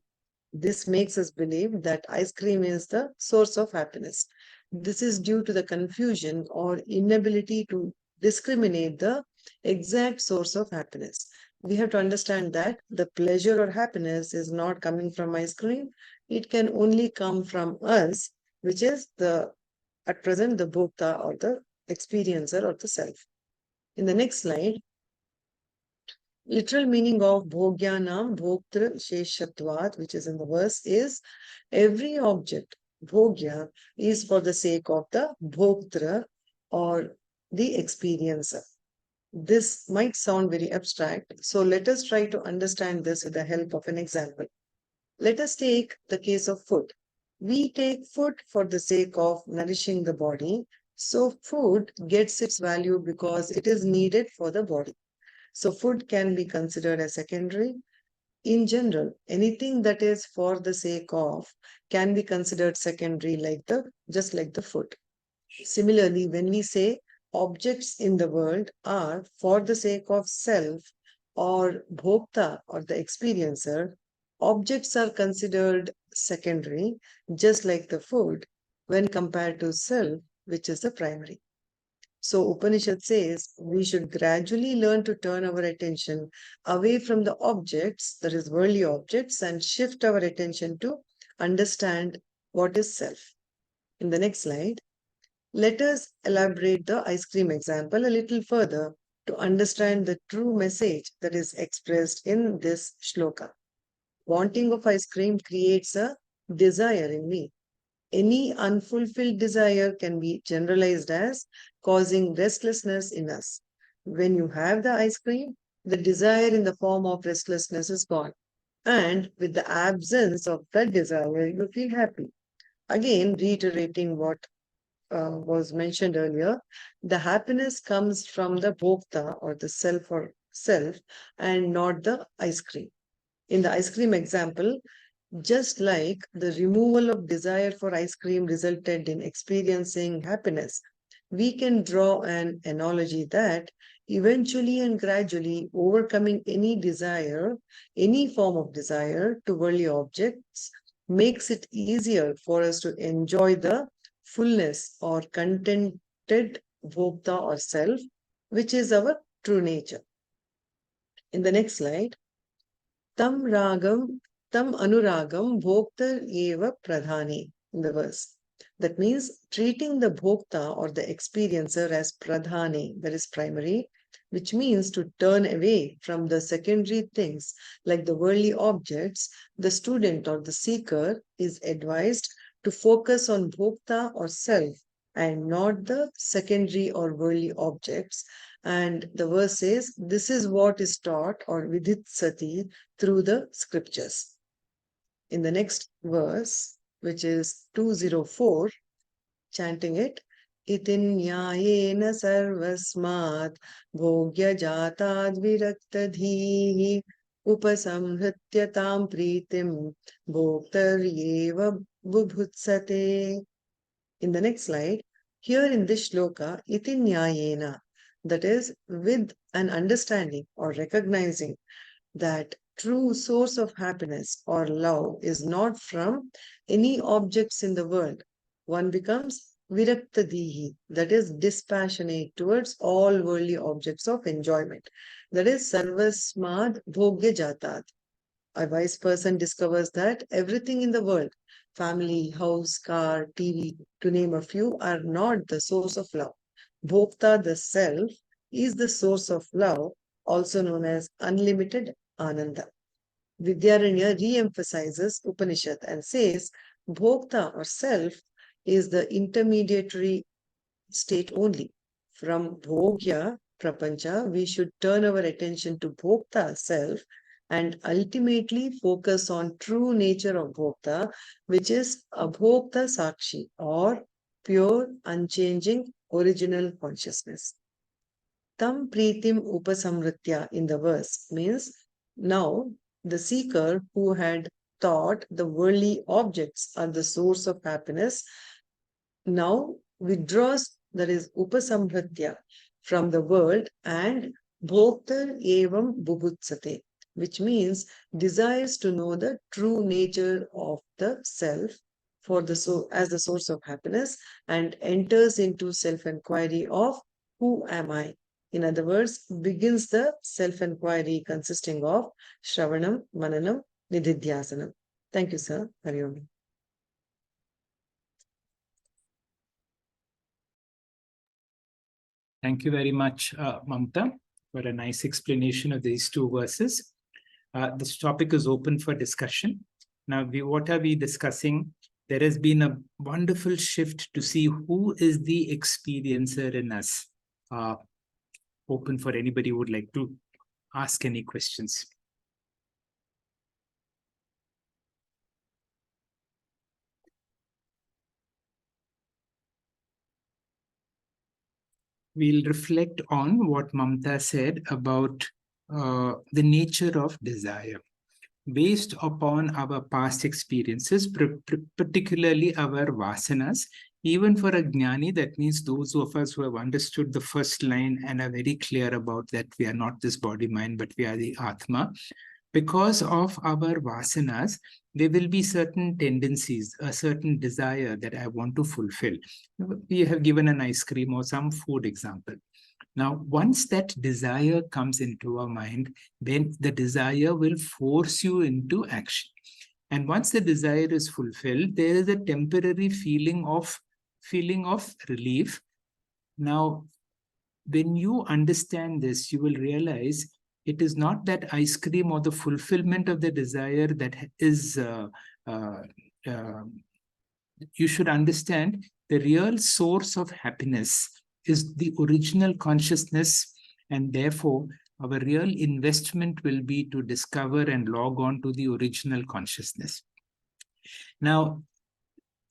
This makes us believe that ice cream is the source of happiness. This is due to the confusion or inability to discriminate the exact source of happiness. We have to understand that the pleasure or happiness is not coming from ice cream. It can only come from us, which is at present the bhokta or the experiencer or the self. In the next slide, literal meaning of bhogyanam bhoktrasheshatvat, which is in the verse, is every object, bhogya, is for the sake of the bhoktra or the experiencer. This might sound very abstract, so let us try to understand this with the help of an example. Let us take the case of food. We take food for the sake of nourishing the body, so food gets its value because it is needed for the body. So food can be considered as secondary. In general, anything that is for the sake of can be considered secondary, just like the food. Similarly, when we say objects in the world are for the sake of self or bhokta or the experiencer, objects are considered secondary, just like the food, when compared to self, which is the primary. So Upanishad says we should gradually learn to turn our attention away from the objects, that is worldly objects, and shift our attention to understand what is self. In the next slide, let us elaborate the ice cream example a little further to understand the true message that is expressed in this shloka. Wanting of ice cream creates a desire in me. Any unfulfilled desire can be generalized as causing restlessness in us. When you have the ice cream, the desire in the form of restlessness is gone. And with the absence of that desire, you feel happy. Again, reiterating what was mentioned earlier, the happiness comes from the bhokta or the self and not the ice cream. In the ice cream example, just like the removal of desire for ice cream resulted in experiencing happiness, we can draw an analogy that eventually and gradually overcoming any desire, any form of desire to worldly objects makes it easier for us to enjoy the fullness or contented bhokta or self, which is our true nature. In the next slide, tam anuragam bhokta eva pradhani in the verse. That means treating the bhokta or the experiencer as pradhani, that is primary, which means to turn away from the secondary things like the worldly objects. The student or the seeker is advised to focus on bhokta or self and not the secondary or worldly objects. And the verse says, this is what is taught or viditsati through the scriptures. In the next verse, which is 204, chanting it, itin nyayena sarvasmat bhogya jatad viraktadhihi upasamhrityatam pritim bhoktaryeva bubhutsate. In the next slide, here in this shloka, itin nyayena, that is with an understanding or recognizing that true source of happiness or love is not from any objects in the world. One becomes viraktadihi, that is dispassionate towards all worldly objects of enjoyment. That is sarvasmad bhogya jatad. A wise person discovers that everything in the world, family, house, car, TV, to name a few, are not the source of love. Bhokta, the self, is the source of love, also known as unlimited Ananda. Vidyaranya re-emphasizes Upanishad and says, Bhokta or self is the intermediary state only. From bhogya, prapañca, we should turn our attention to bhokta, self, and ultimately focus on true nature of bhokta, which is abhokta sakshi, or pure, unchanging, original consciousness. Tam pritim upasamritya in the verse means now the seeker who had thought the worldly objects are the source of happiness now withdraws, that is upasamritya, from the world and bhoktar evam bubutsate, which means desires to know the true nature of the self for the as the source of happiness, and enters into self-inquiry of who am I? In other words, begins the self-inquiry consisting of Shravanam, Mananam, Nididhyasanam. Thank you, sir. Hari Om. Thank you very much, Mamta, for a nice explanation of these two verses. This topic is open for discussion. Now, what are we discussing? There has been a wonderful shift to see who is the experiencer in us. Open for anybody who would like to ask any questions. We'll reflect on what Mamta said about the nature of desire. Based upon our past experiences, particularly our vasanas, even for a jnani, that means those of us who have understood the first line and are very clear about that we are not this body mind, but we are the Atma. Because of our vasanas, there will be certain tendencies, a certain desire that I want to fulfill. We have given an ice cream or some food example. Now, once that desire comes into our mind, then the desire will force you into action. And once the desire is fulfilled, there is a temporary feeling of relief. Now, when you understand this, you will realize it is not that ice cream or the fulfillment of the desire that is, you should understand the real source of happiness is the original consciousness, and therefore our real investment will be to discover and log on to the original consciousness. Now,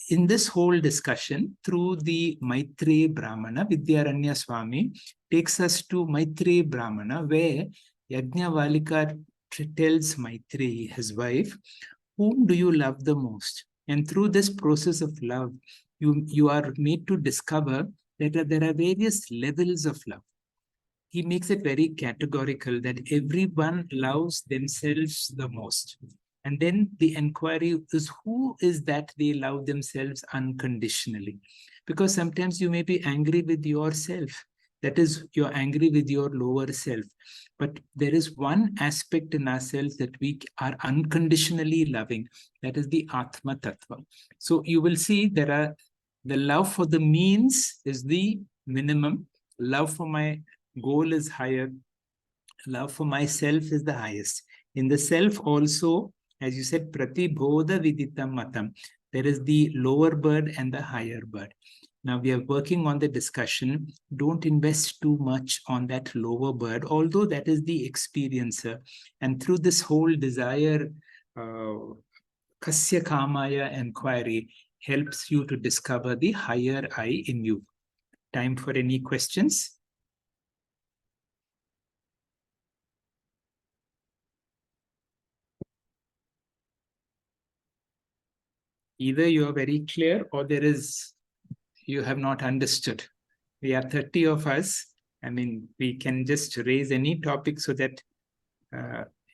in this whole discussion, through the Maitreya Brahmana, Vidyāranya Swami takes us to Maitreya Brahmana, where Yajnavalika tells Maitreya, his wife, whom do you love the most? And through this process of love, you are made to discover that there are various levels of love. He makes it very categorical that everyone loves themselves the most. And then the inquiry is, who is that they love themselves unconditionally? Because sometimes you may be angry with yourself. That is, you're angry with your lower self. But there is one aspect in ourselves that we are unconditionally loving. That is the Atma Tattva. So you will see there are the love for the means is the minimum. Love for my goal is higher. Love for myself is the highest. In the self also, as you said, prati bodha viditam matam. There is the lower bird and the higher bird. Now we are working on the discussion. Don't invest too much on that lower bird, although that is the experiencer. And through this whole desire, kasya kāmāya inquiry helps you to discover the higher I in you. Time for any questions? Either you are very clear or you have not understood. We are 30 of us. I mean, we can just raise any topic so that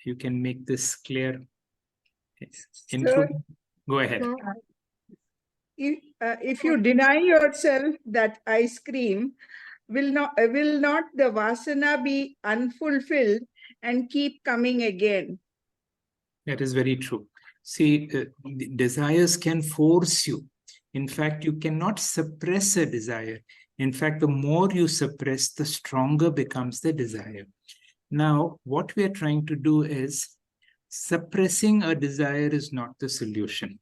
you can make this clear. Go ahead. If you deny yourself that ice cream, will not the vasana be unfulfilled and keep coming again? That is very true. See, desires can force you. In fact, you cannot suppress a desire. In fact, the more you suppress, the stronger becomes the desire. Now, what we are trying to do is, suppressing a desire is not the solution.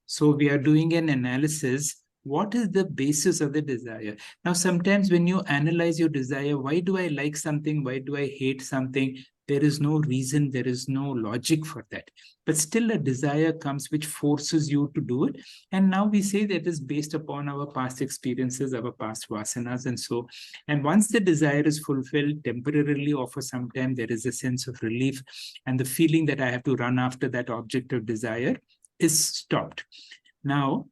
So we are doing an analysis. What is the basis of the desire? Now, sometimes when you analyze your desire, why do I like something? Why do I hate something? There is no reason, there is no logic for that. But still a desire comes which forces you to do it. And now we say that is based upon our past experiences, our past vasanas and so. And once the desire is fulfilled temporarily or for some time, there is a sense of relief. And the feeling that I have to run after that object of desire is stopped. Now,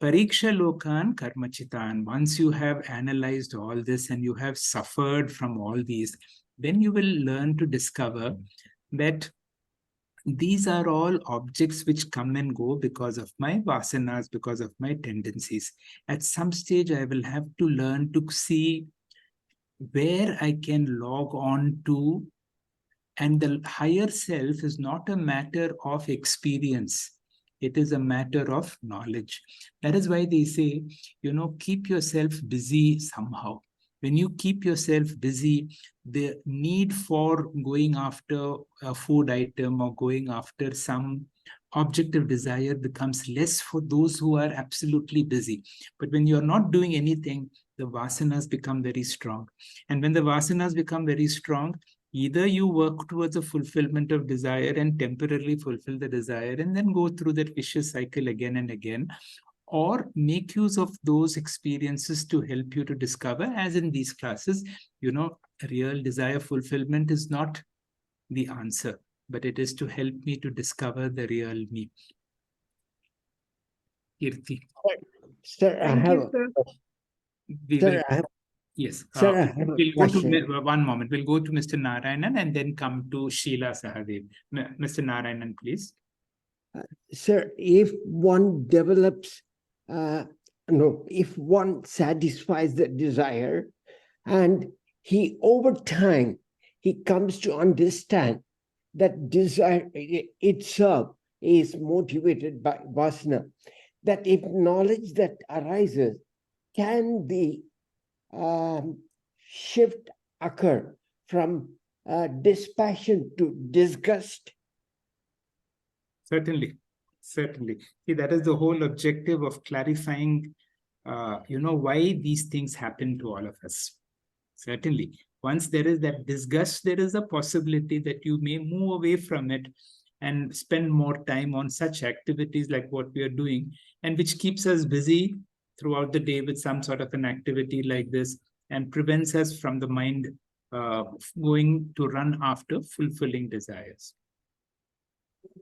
Pariksha Lokan Karmachitan, once you have analyzed all this and you have suffered from all these, then you will learn to discover that these are all objects which come and go because of my vasanas, because of my tendencies. At some stage, I will have to learn to see where I can log on to, and the higher self is not a matter of experience. It is a matter of knowledge. That is why they say, keep yourself busy somehow. When you keep yourself busy, the need for going after a food item or going after some object of desire becomes less for those who are absolutely busy. But when you're not doing anything, the vasanas become very strong. And when the vasanas become very strong, either you work towards a fulfillment of desire and temporarily fulfill the desire and then go through that vicious cycle again and again, or make use of those experiences to help you to discover, as in these classes, real desire fulfillment is not the answer, but it is to help me to discover the real me. Kirti. Sir, I have. Yes. Sir, We'll go to one moment. We'll go to Mr. Narayanan and then come to Sheila Sahadev. Mr. Narayanan, please. Sir, if one develops, if one satisfies the desire and over time, he comes to understand that desire itself is motivated by vasana, that if knowledge that arises, can the shift occur from dispassion to disgust? Certainly. See, that is the whole objective of clarifying, why these things happen to all of us. Certainly. Once there is that disgust, there is a possibility that you may move away from it and spend more time on such activities like what we are doing, and which keeps us busy throughout the day with some sort of an activity like this and prevents us from the mind going to run after fulfilling desires.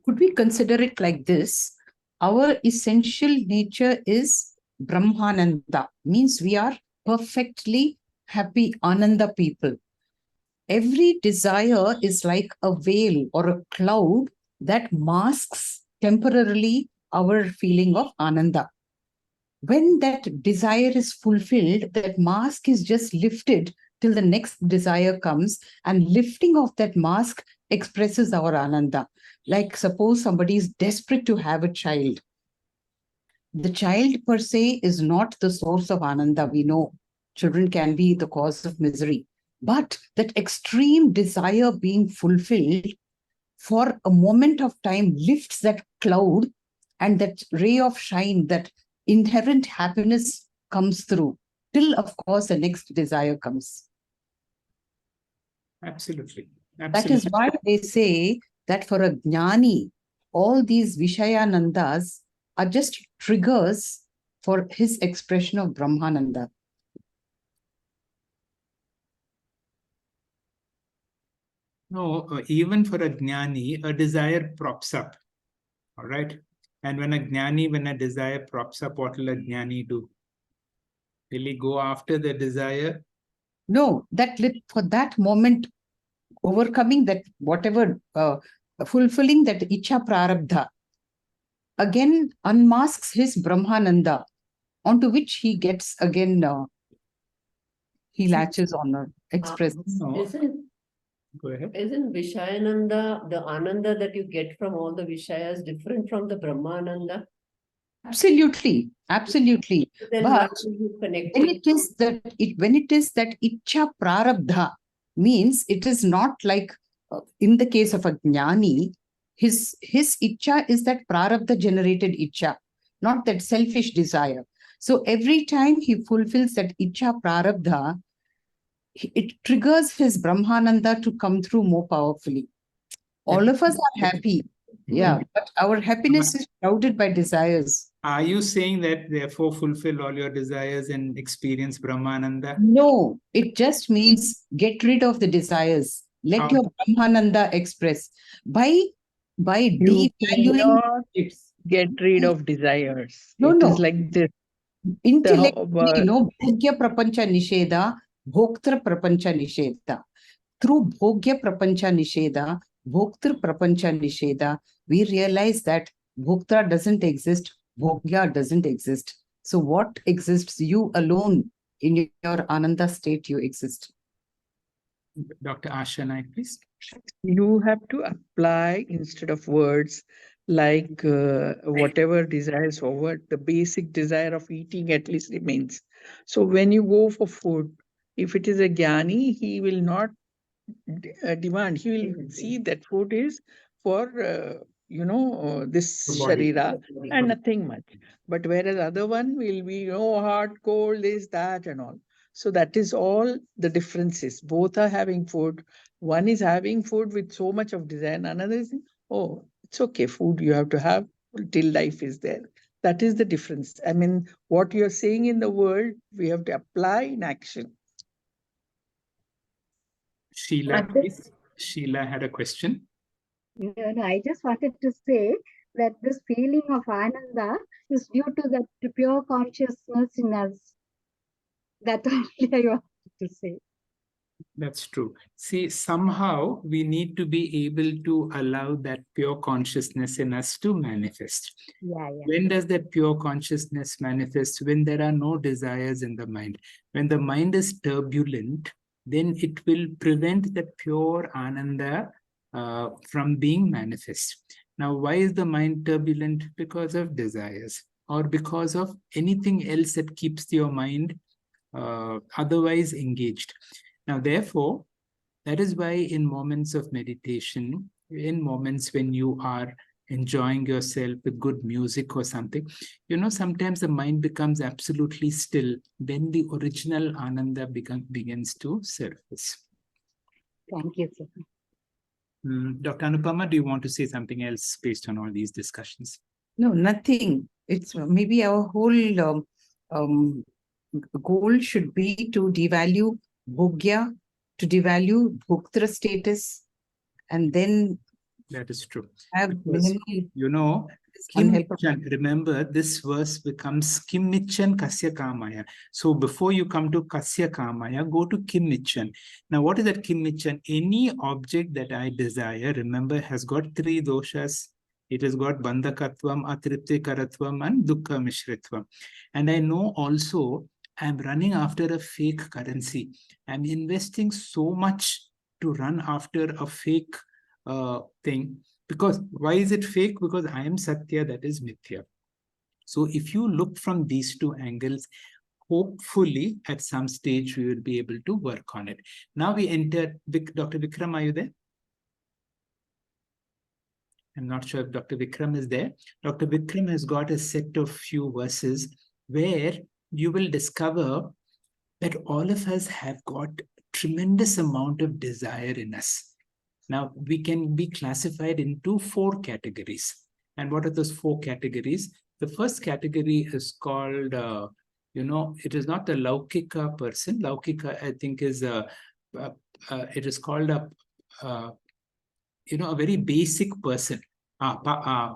Could we consider it like this? Our essential nature is Brahmananda, means we are perfectly happy Ananda people. Every desire is like a veil or a cloud that masks temporarily our feeling of Ananda. When that desire is fulfilled, that mask is just lifted till the next desire comes, and lifting of that mask expresses our Ananda. Like suppose somebody is desperate to have a child. The child per se is not the source of Ananda. We know children can be the cause of misery. But that extreme desire being fulfilled for a moment of time lifts that cloud, and that ray of shine, that inherent happiness comes through, till of course the next desire comes. Absolutely. That is why they say that for a jnani, all these Vishayanandas are just triggers for his expression of Brahmananda. No, even for a jnani, a desire props up. All right. And when a desire props up, what will a jnani do? Will he go after the desire? No, for that moment, overcoming that, whatever, fulfilling that icchan prarabdha, again unmasks his Brahmananda, onto which he gets again, he latches on or expresses. Go ahead. Isn't Vishayananda, the Ananda that you get from all the Vishayas, different from the Brahmananda? Absolutely, absolutely. Then But how do you connect when it is that icha prarabdha, means it is not like in the case of a jnani, his icha is that prarabdha generated icha, not that selfish desire. So every time he fulfills that icha prarabdha, it triggers his Brahmananda to come through more powerfully. All of us are happy. Yeah, but our happiness is shrouded by desires. Are you saying that therefore fulfill all your desires and experience Brahmananda? No, it just means get rid of the desires. Let your Brahmananda express. By You devaluing cannot it. get rid of desires. No, It no. is like this. Intellectually, bhogya-prapañca nisheda, bhoktṛprapañca nisheda. Through bhogya-prapañca nisheda, bhoktṛprapañca nisheda, we realize that bhokta doesn't exist, bhogya doesn't exist. So what exists? You alone in your Ananda state, you exist. Dr. Asha Naik, please. You have to apply instead of words like whatever desires over, the basic desire of eating at least remains. So when you go for food, if it is a jnani, he will not demand. He will see that food is for this sharira and nothing much. But whereas other one will be hot, cold, this, that, and all. So that is all the differences. Both are having food. One is having food with so much of desire, and another is, oh, it's okay, food you have to have till life is there. That is the difference. I mean, what you're saying in the world, we have to apply in action. Sheila, please. Sheila had a question. No, I just wanted to say that this feeling of Ananda is due to that pure consciousness in us. That only I wanted to say. That's true. See, somehow we need to be able to allow that pure consciousness in us to manifest. Yeah. When does that pure consciousness manifest? When there are no desires in the mind. When the mind is turbulent, then it will prevent the pure Ananda from being manifest. Now, why is the mind turbulent? Because of desires or because of anything else that keeps your mind otherwise engaged. Now, therefore, that is why in moments of meditation, in moments when you are enjoying yourself with good music or something, sometimes the mind becomes absolutely still. Then the original Ananda begins to surface. Thank you, sir. Dr. Anupama, do you want to say something else based on all these discussions? No, nothing. It's maybe our whole goal should be to devalue bhogya, to devalue bhokta status, and then that is true. Have minimal, remember, this verse becomes kim icchan kasya kāmāya. So before you come to kasya kāmāya, go to kim icchan. Now, what is that kim icchan? Any object that I desire, remember, has got three doshas. It has got bandhakatvam, atriptikaratvam, and dukkha mishritvam. And I know also I'm running after a fake currency. I'm investing so much to run after a fake thing. Because why is it fake? Because I am Satya, that is Mithya. So if you look from these two angles, hopefully at some stage we will be able to work on it. Now we enter, Dr. Vikram, are you there? I'm not sure if Dr. Vikram is there. Dr. Vikram has got a set of few verses where you will discover that all of us have got tremendous amount of desire in us. Now, we can be classified into 4 categories. And what are those 4 categories? The first category is called, it is not a laukika person. Laukika, I think, is it is called a very basic person. Pamara.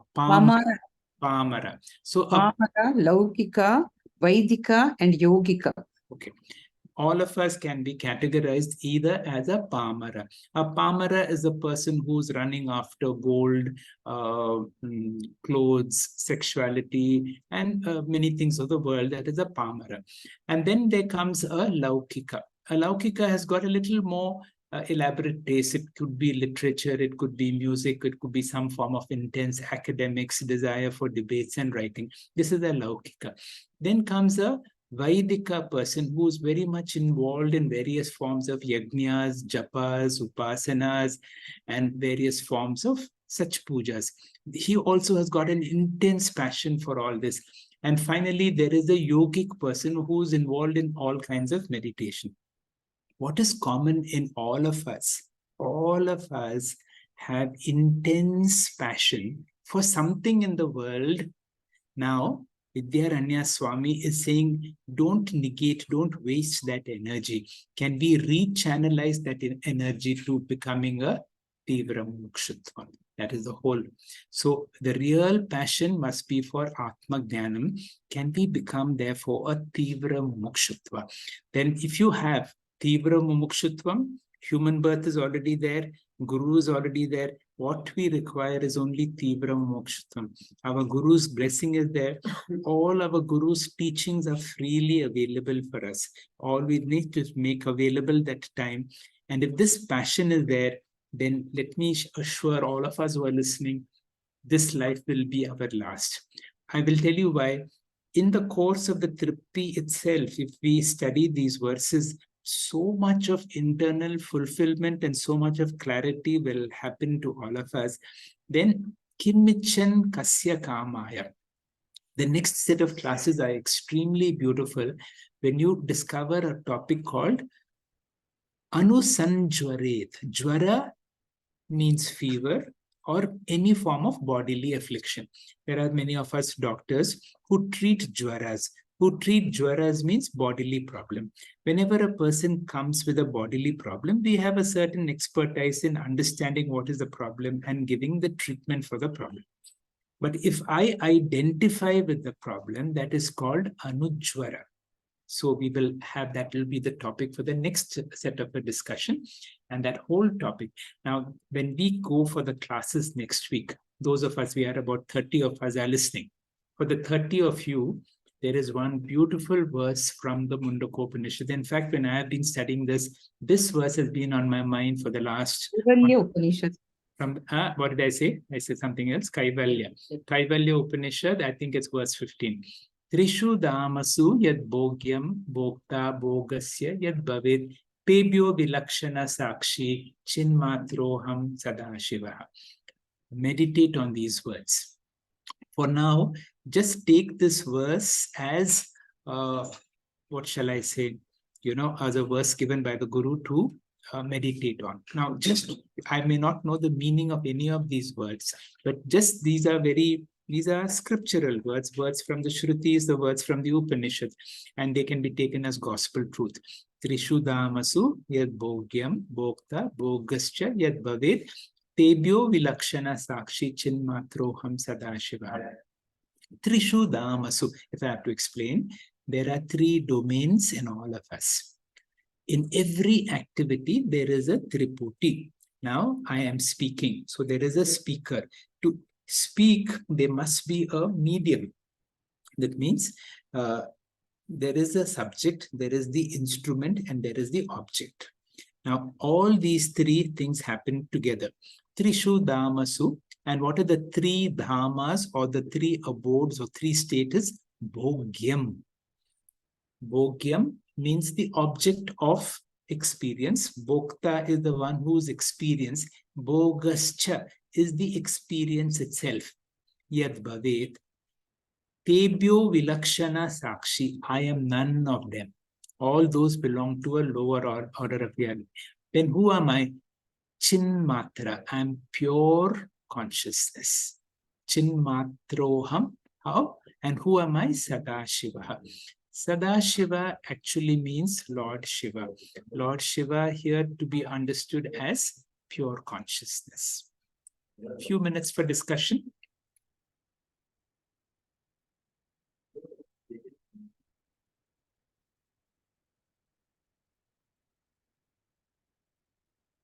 So, Pamara, laukika, Vaidika, and Yogika. Okay. All of us can be categorized either as a Pamara. A Pamara is a person who's running after gold, clothes, sexuality, and many things of the world. That is a Pamara. And then there comes a Laukika. A Laukika has got a little more elaborate taste. It could be literature, it could be music, it could be some form of intense academics, desire for debates and writing. This is a laukika. Then comes a Vaidika person who is very much involved in various forms of yajnas, japas, upasanas, and various forms of such pujas. He also has got an intense passion for all this. And finally, there is a yogic person who is involved in all kinds of meditation. What is common in all of us? All of us have intense passion for something in the world. Now, Vidyāraṇya Swami is saying, don't negate, don't waste that energy. Can we rechannelize that energy to becoming a tīvra mukṣutva? That is the whole. So the real passion must be for Atma Jnanam. Can we become therefore a tīvra mukṣutva? Then if you have tīvra mukṣutvam, human birth is already there, Guru is already there. What we require is only tīvra mukṣutvam. Our Guru's blessing is there. All our Guru's teachings are freely available for us. All we need to make available that time. And if this passion is there, then let me assure all of us who are listening, this life will be our last. I will tell you why. In the course of the Tripti itself, if we study these verses, so much of internal fulfillment and so much of clarity will happen to all of us. Then, icchan kasya kāmāya. The next set of classes are extremely beautiful when you discover a topic called anusanjvaret. Jvara means fever or any form of bodily affliction. There are many of us doctors who treat jvaras. Who treat jvaras means bodily problem. Whenever a person comes with a bodily problem, we have a certain expertise in understanding what is the problem and giving the treatment for the problem. But if I identify with the problem, that is called anujvara. So we will have, that will be the topic for the next set of a discussion, and that whole topic. Now, when we go for the classes next week, those of us, we are about 30 of us are listening. For the 30 of you, there is one beautiful verse from the Mundaka Upanishad. In fact, when I have been studying this verse has been on my mind for the last... Devaluing Upanishad. From, what did I say? I said something else. Kaivalya. Kaivalya Upanishad, I think it's verse 15. Trishu damasu yad bhogyam bhokta bhogasya yad bhavet pebyo vilakshana sakshi chinmatroham sadashivaha. Meditate on these words. For now, just take this verse as, what shall I say, as a verse given by the Guru to meditate on. Now, just, I may not know the meaning of any of these words, but just these are scriptural words, words from the Shrutis, the words from the Upanishad, and they can be taken as gospel truth. Trishu damasu yad bhogyam bhokta bhogascha yad bhavet tebyo vilakshana sakshi chinmatroham sadashiva. Trishu damasu. If I have to explain, there are three domains in all of us. In every activity, there is a triputi. Now, I am speaking. So there is a speaker. To speak, there must be a medium. That means there is a subject, there is the instrument, and there is the object. Now, all these three things happen together. Trishu damasu. And what are the three dhammas or the three abodes or three status? Bhogyam. Bhogyam means the object of experience. Bhokta is the one whose experience. Bhogascha is the experience itself. Yad bhavet. Tebyo vilakshana sakshi. I am none of them. All those belong to a lower order of reality. Then who am I? Chinmatra. I am pure consciousness. Chinmatroham. How? And who am I? Sadashiva. Sadashiva actually means Lord Shiva. Lord Shiva here to be understood as pure consciousness. A few minutes for discussion.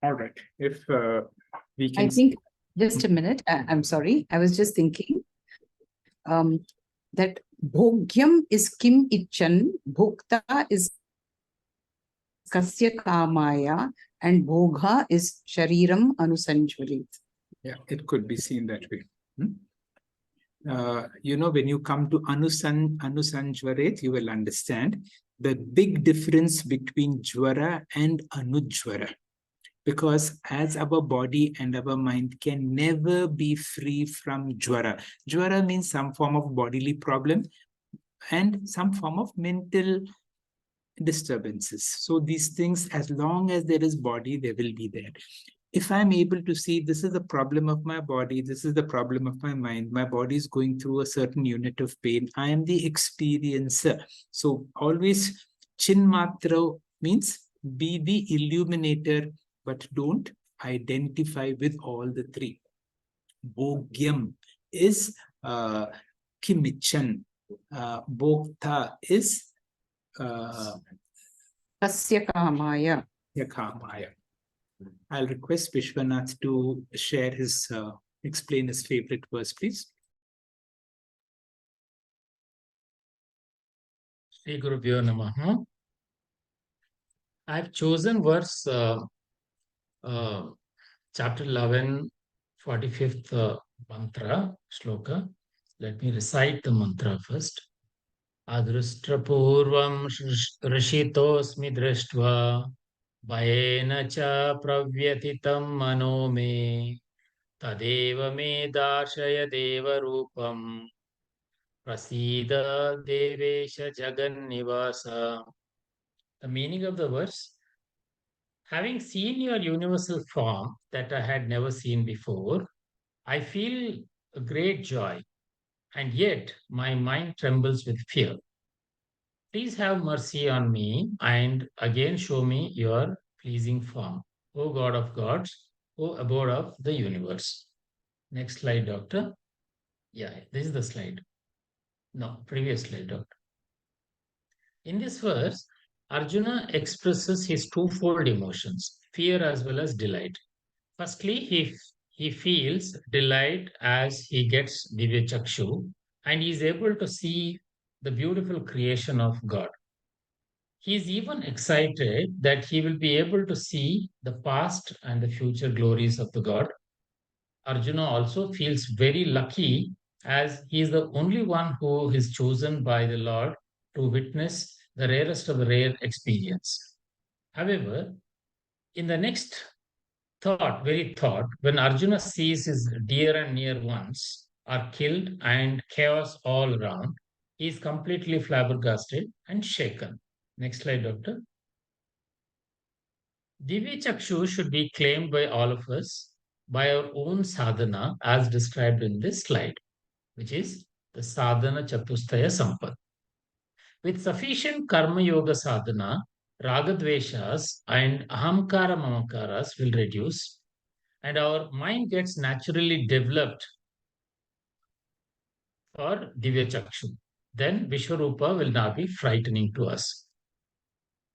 All right. If we can... I think, just a minute, I'm sorry. I was just thinking that bhogyam is kim icchan, bhokta is kasya kāmāya, and bhoga is shariram anusanjvarit. Yeah, it could be seen that way. When you come to anusanjvaret, you will understand the big difference between jvara and anujvara. Because as our body and our mind can never be free from jvara. Jvara means some form of bodily problem and some form of mental disturbances. So these things, as long as there is body, they will be there. If I'm able to see this is the problem of my body, this is the problem of my mind, my body is going through a certain unit of pain, I am the experiencer. So always chinmatra means be the illuminator, but don't identify with all the three. Bhogyam is kimichan. Bhokta is Kasya kāmāya. kāmāya. I'll request Vishwanath to share his, explain his favorite verse, please. Shri Gurubhyo Namaha. I've chosen verse chapter 11, 45th mantra, shloka. Let me recite the mantra first. Adrustrapurvam rishitosmi drishtva bhayena cha pravyatitam mano me tadeva me darshaya deva rupam prasida devesha jagannivasa. The meaning of the verse: having seen your universal form that I had never seen before, I feel a great joy, and yet my mind trembles with fear. Please have mercy on me and again show me your pleasing form, O God of gods, O abode of the universe. Next slide, Doctor. Yeah, this is the slide. No, previous slide, Doctor. In this verse, Arjuna expresses his twofold emotions, fear as well as delight. Firstly, he feels delight as he gets Divya Chakshu and he is able to see the beautiful creation of God. He is even excited that he will be able to see the past and the future glories of the God. Arjuna also feels very lucky as he is the only one who is chosen by the Lord to witness the rarest of the rare experience. However, in the next very thought, when Arjuna sees his dear and near ones are killed and chaos all around, he is completely flabbergasted and shaken. Next slide, Doctor. Divya Chakshu should be claimed by all of us by our own sadhana as described in this slide, which is the sadhana chatustaya sampad. With sufficient karma yoga sadhana, ragadveshas and ahamkara mamakaras will reduce and our mind gets naturally developed for Divya Chakshu. Then Vishwarupa will not be frightening to us.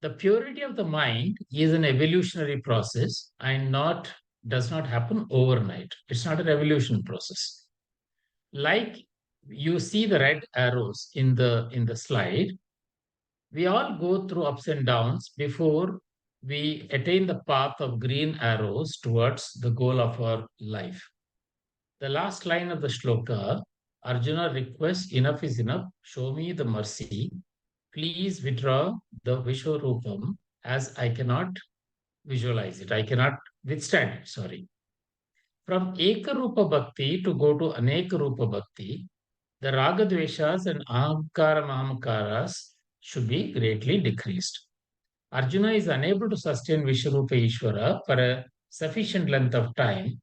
The purity of the mind is an evolutionary process and does not happen overnight. It's not a revolution process. Like you see the red arrows in the slide, we all go through ups and downs before we attain the path of green arrows towards the goal of our life. The last line of the shloka, Arjuna requests, enough is enough, show me the mercy. Please withdraw the Vishwarupam as I cannot visualize it. I cannot withstand it, sorry. From Ekarupa Bhakti to go to Anekarupa Bhakti, the Ragadveshas and Ahamkara Mahamkaras should be greatly decreased. Arjuna is unable to sustain Vishwarupa Ishvara for a sufficient length of time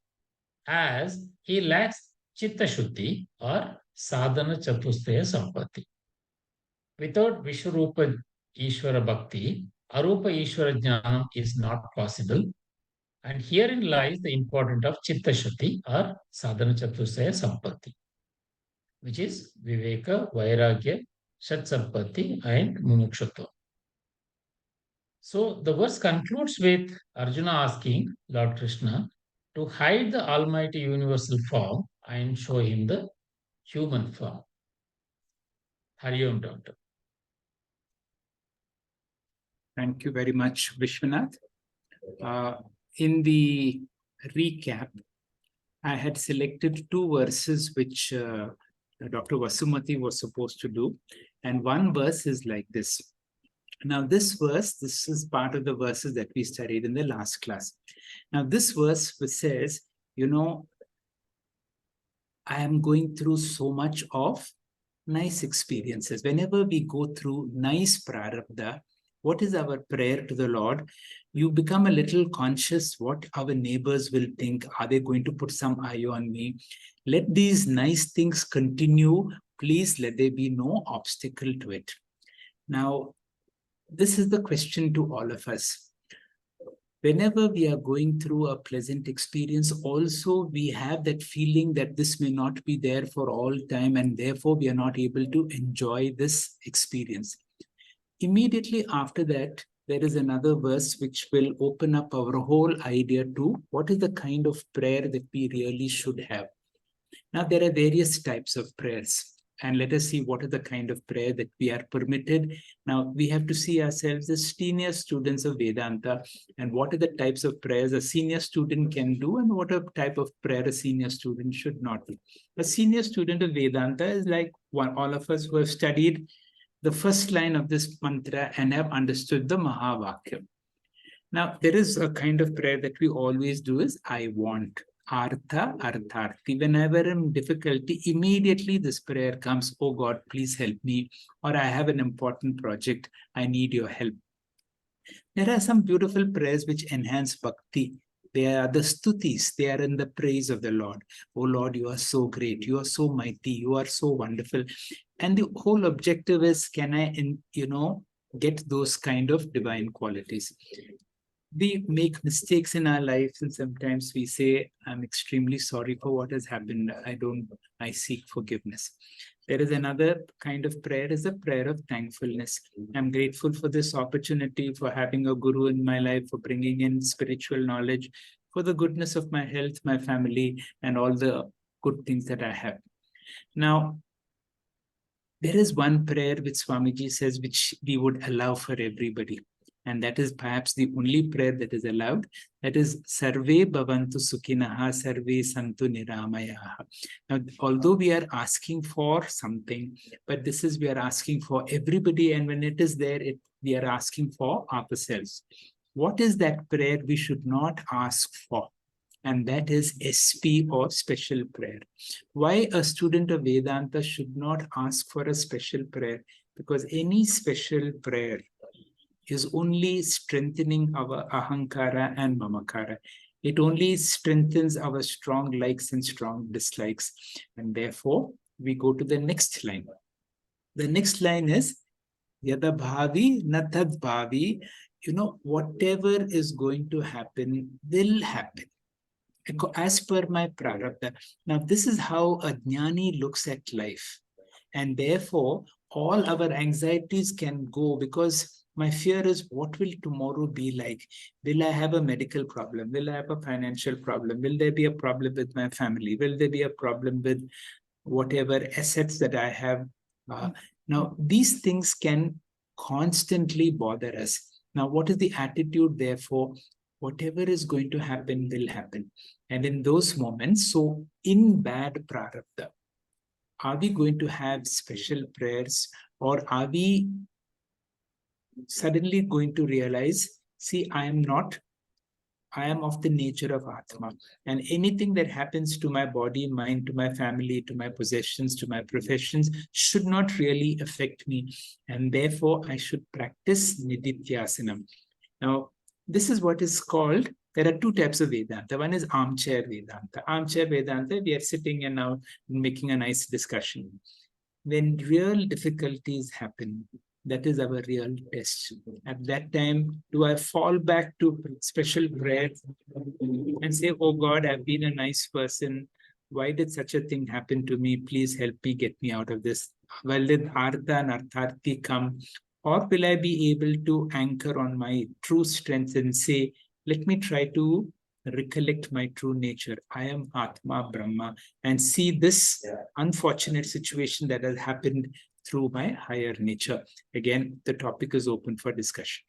as he lacks Chitta Shuddhi or Sadhana Chatustaya Sampatti. Without Vishwarupa Ishvara Bhakti, Arupa Ishvara Jnanam is not possible. And herein lies the importance of Chitta Shuddhi or Sadhana Chatustaya Sampatti, which is Viveka, Vairagya, Shat Sampatti, and Mumukshutva. So the verse concludes with Arjuna asking Lord Krishna to hide the Almighty Universal form and show him the human form. Hari Om, Doctor. Thank you very much, Vishwanath. In the recap, I had selected two verses which Dr. Vasumati was supposed to do. And one verse is like this. Now, this verse, this is part of the verses that we studied in the last class. Now, this verse says, you know, I am going through so much of nice experiences. Whenever we go through nice prarabdha, what is our prayer to the Lord? You become a little conscious what our neighbors will think. Are they going to put some eye on me? Let these nice things continue. Please let there be no obstacle to it. Now, this is the question to all of us. Whenever we are going through a pleasant experience, also we have that feeling that this may not be there for all time, and therefore we are not able to enjoy this experience. Immediately after that, there is another verse which will open up our whole idea to what is the kind of prayer that we really should have. Now, there are various types of prayers. And let us see what is the kind of prayer that we are permitted. Now, we have to see ourselves as senior students of Vedanta, and what are the types of prayers a senior student can do, and what a type of prayer a senior student should not do. A senior student of Vedanta is like all of us who have studied the first line of this mantra and have understood the Mahavakya. Now, there is a kind of prayer that we always do is, I want. Artha, artharthi. Whenever I'm in difficulty, immediately this prayer comes, oh God, please help me, or I have an important project, I need your help. There are some beautiful prayers which enhance bhakti. They are the stutis, they are in the praise of the Lord. Oh Lord, you are so great, you are so mighty, you are so wonderful. And the whole objective is, can I, get those kind of divine qualities? We make mistakes in our lives, and sometimes we say, I'm extremely sorry for what has happened. I seek forgiveness. There is another kind of prayer, is a prayer of thankfulness. I'm grateful for this opportunity, for having a guru in my life, for bringing in spiritual knowledge, for the goodness of my health, my family, and all the good things that I have. Now, there is one prayer which Swamiji says, which we would allow for everybody. And that is perhaps the only prayer that is allowed. That is, Sarve Bhavantu Sukhinaha, Sarve Santu Niramayaha. Now, although we are asking for something, but this is, we are asking for everybody. And when it is there, we are asking for ourselves. What is that prayer we should not ask for? And that is SP, or special prayer. Why a student of Vedanta should not ask for a special prayer? Because any special prayer is only strengthening our ahankara and mamakara. It only strengthens our strong likes and strong dislikes. And therefore, we go to the next line. The next line is, Yada bhavi na tad bhavi. Whatever is going to happen will happen, as per my prarabdha. Now, this is how a jnani looks at life. And therefore, all our anxieties can go, because my fear is, what will tomorrow be like? Will I have a medical problem? Will I have a financial problem? Will there be a problem with my family? Will there be a problem with whatever assets that I have? Now, these things can constantly bother us. Now, what is the attitude, therefore? Whatever is going to happen will happen. And in those moments, so in bad prarabdha, are we going to have special prayers, or are we suddenly going to realize, see, I am of the nature of Atma, and anything that happens to my body, mind, to my family, to my possessions, to my professions should not really affect me, and therefore I should practice nidityasanam. Now, this is what is called, there are two types of Vedanta. One is armchair Vedanta. Armchair Vedanta, we are sitting and now making a nice discussion. When real difficulties happen, that is our real test. At that time, do I fall back to special prayer and say, oh God, I've been a nice person. Why did such a thing happen to me? Please help me, get me out of this. Well, did Artha and Artharthi come? Or will I be able to anchor on my true strength and say, let me try to recollect my true nature. I am Atma Brahma, and see this unfortunate situation that has happened through my higher nature. Again, the topic is open for discussion.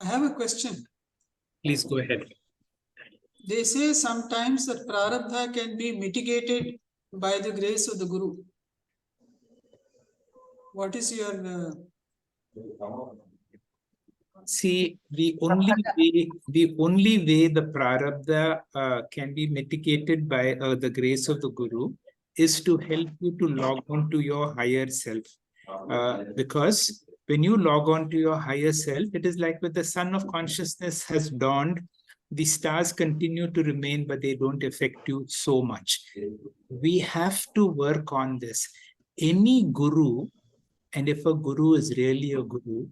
I have a question. Please go ahead. They say sometimes that prarabdha can be mitigated by the grace of the Guru. What is your See, the only way the prarabdha can be mitigated by the grace of the Guru is to help you to log on to your higher self. Because when you log on to your higher self, it is like when the sun of consciousness has dawned, the stars continue to remain, but they don't affect you so much. We have to work on this. Any guru, and if a guru is really a guru,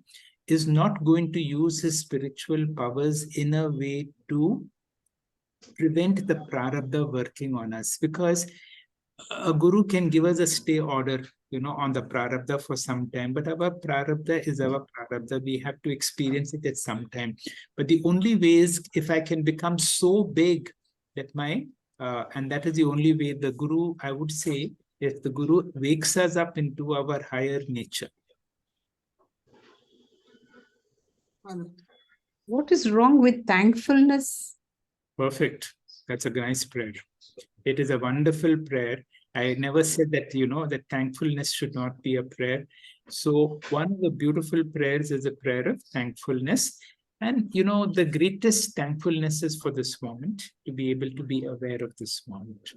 is not going to use his spiritual powers in a way to prevent the prarabdha working on us, because a guru can give us a stay order, on the prarabdha for some time, but our prarabdha is our prarabdha. We have to experience it at some time. But the only way is if I can become so big that and that is the only way the guru, I would say, if the guru wakes us up into our higher nature. What is wrong with thankfulness? Perfect. That's a nice prayer. It is a wonderful prayer. I never said that, that thankfulness should not be a prayer. So one of the beautiful prayers is a prayer of thankfulness. And, the greatest thankfulness is for this moment, to be able to be aware of this moment.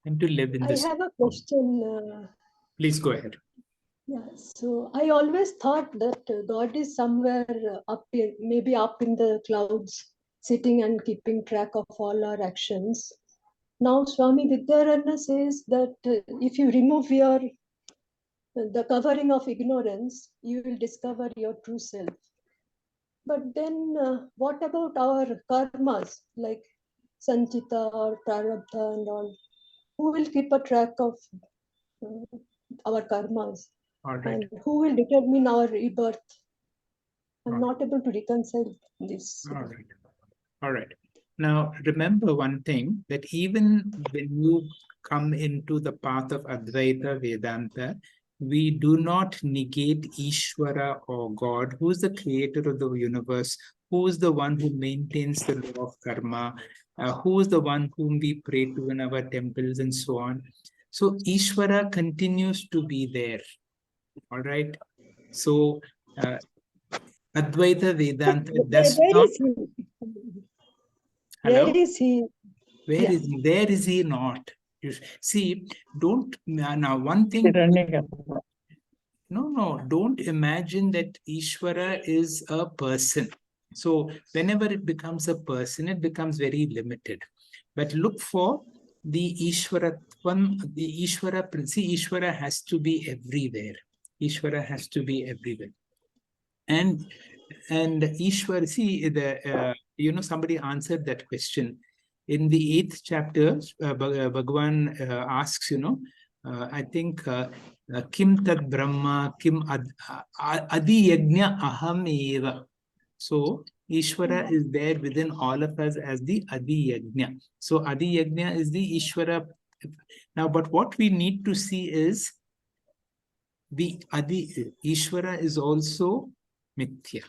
And to live in this. I have a question. Please go ahead. Yeah, so I always thought that God is somewhere maybe up in the clouds, sitting and keeping track of all our actions. Now Swami Vidyaranya says that if you remove the covering of ignorance, you will discover your true self. But then what about our karmas, like sanchita or prarabdha and all? Who will keep a track of our karmas? All right. And who will determine our rebirth? I'm not able to reconcile this. All right. All right. Now, remember one thing, that even when you come into the path of Advaita Vedanta, we do not negate Ishvara or God, who is the creator of the universe, who is the one who maintains the law of karma, who is the one whom we pray to in our temples and so on. So Ishvara continues to be there. All right. So Advaita Vedanta does not. Hello? Where is he? Where is he? There is he not. You see, don't now one thing. No, don't imagine that Ishvara is a person. So whenever it becomes a person, it becomes very limited. But look for the Ishvara. The Ishvara, see, Ishvara has to be everywhere. Ishvara has to be everywhere. And Ishvara, see, somebody answered that question. In the 8th chapter, Bhagavan asks, I think, Kim tad Brahma, Kim Adi Yajna Aham Eva. So Ishvara is there within all of us as the Adi Yajna. So Adi Yajna is the Ishvara. Now, but what we need to see is the Adi Ishvara is also Mithya.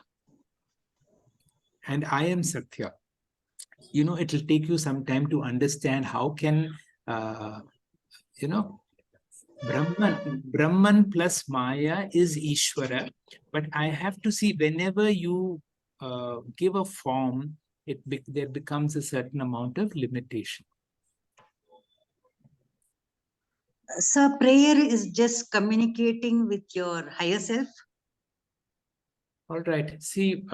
And I am Satya. It will take you some time to understand how can, Brahman plus Maya is Ishvara. But I have to see whenever you give a form, there becomes a certain amount of limitation. So prayer is just communicating with your higher self? All right. See,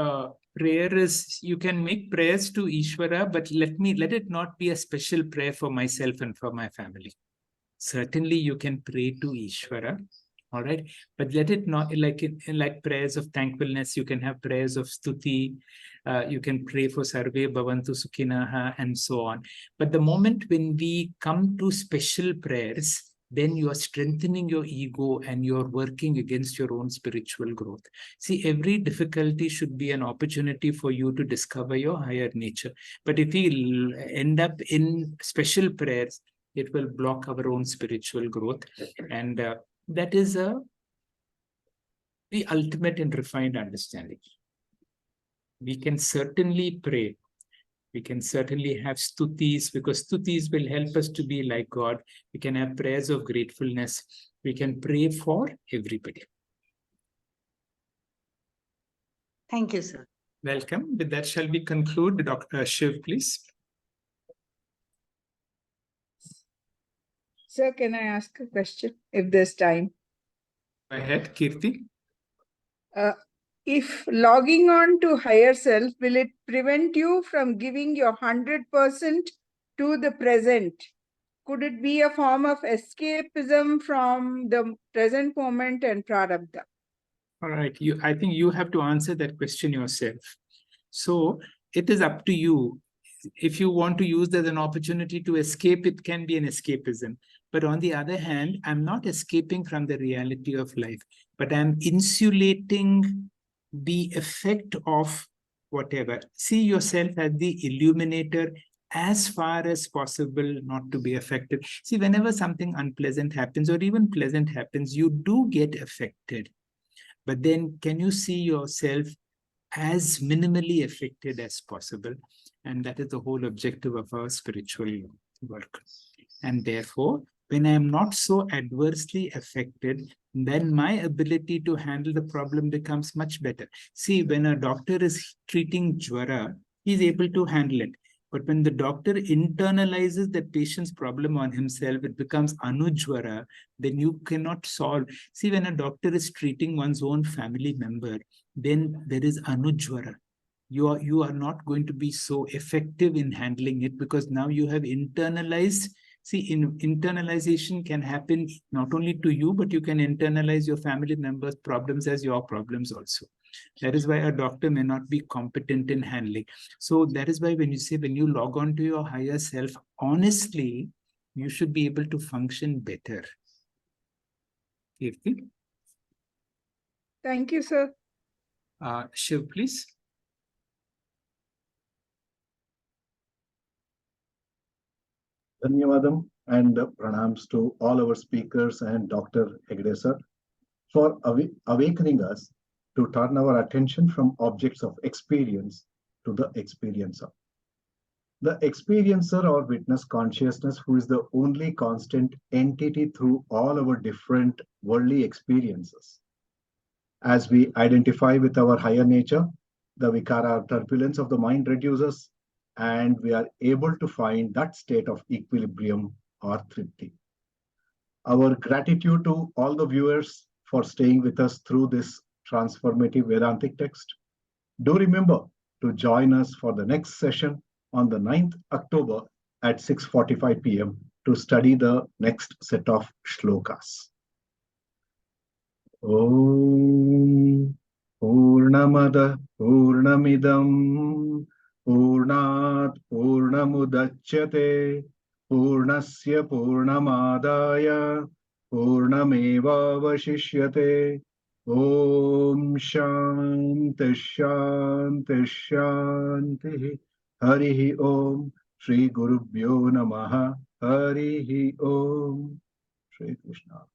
prayer is, you can make prayers to Ishvara, but let it not be a special prayer for myself and for my family. Certainly you can pray to Ishvara, all right? But let it not, like prayers of thankfulness, you can have prayers of stuti, you can pray for Sarve Bhavantu Sukhinaha and so on. But the moment when we come to special prayers, then you are strengthening your ego and you're working against your own spiritual growth. See, every difficulty should be an opportunity for you to discover your higher nature. But if we end up in special prayers, it will block our own spiritual growth. And that is a, the ultimate and refined understanding. We can certainly pray. We can certainly have stutis, because stutis will help us to be like God. We can have prayers of gratefulness. We can pray for everybody. Thank you, sir. Welcome. With that, shall we conclude? Dr. Shiv, please. Sir, can I ask a question if there's time? Go ahead, Kirti. If logging on to higher self, will it prevent you from giving your 100% to the present? Could it be a form of escapism from the present moment and prarabdha? All right. I think you have to answer that question yourself. So it is up to you. If you want to use that as an opportunity to escape, it can be an escapism. But on the other hand, I'm not escaping from the reality of life, but I'm insulating the effect of whatever. See yourself as the illuminator as far as possible, not to be affected. See, whenever something unpleasant happens or even pleasant happens, you do get affected. But then can you see yourself as minimally affected as possible? And that is the whole objective of our spiritual work. And therefore, when I am not so adversely affected, then my ability to handle the problem becomes much better. See, when a doctor is treating jwara, he's able to handle it. But when the doctor internalizes the patient's problem on himself, it becomes anujwara, then you cannot solve. See, when a doctor is treating one's own family member, then there is anujwara. You are not going to be so effective in handling it because now you have internalized. See, internalization can happen not only to you, but you can internalize your family members' problems as your problems also. That is why a doctor may not be competent in handling. So that is why when you say, when you log on to your higher self, honestly, you should be able to function better. Kirti? Thank you, sir. Shiv, please. Dhanyavadam and pranams to all our speakers and Dr. Hegde sir for awakening us to turn our attention from objects of experience to the experiencer. The experiencer or witness consciousness, who is the only constant entity through all our different worldly experiences. As we identify with our higher nature, the vikara turbulence of the mind reduces, and we are able to find that state of equilibrium or tripti. Our gratitude to all the viewers for staying with us through this transformative Vedantic text. Do remember to join us for the next session on the 9th October at 6:45 p.m. to study the next set of shlokas. Om Purnamada Purnamidam Purnat Purnamudachyate Purnasya Purnamadaya Purnamevavashishyate. Om Shanti Shanti Shanti. Harihi Om. Shri Gurubhyo Namaha. Harihi Om. Shri Krishna.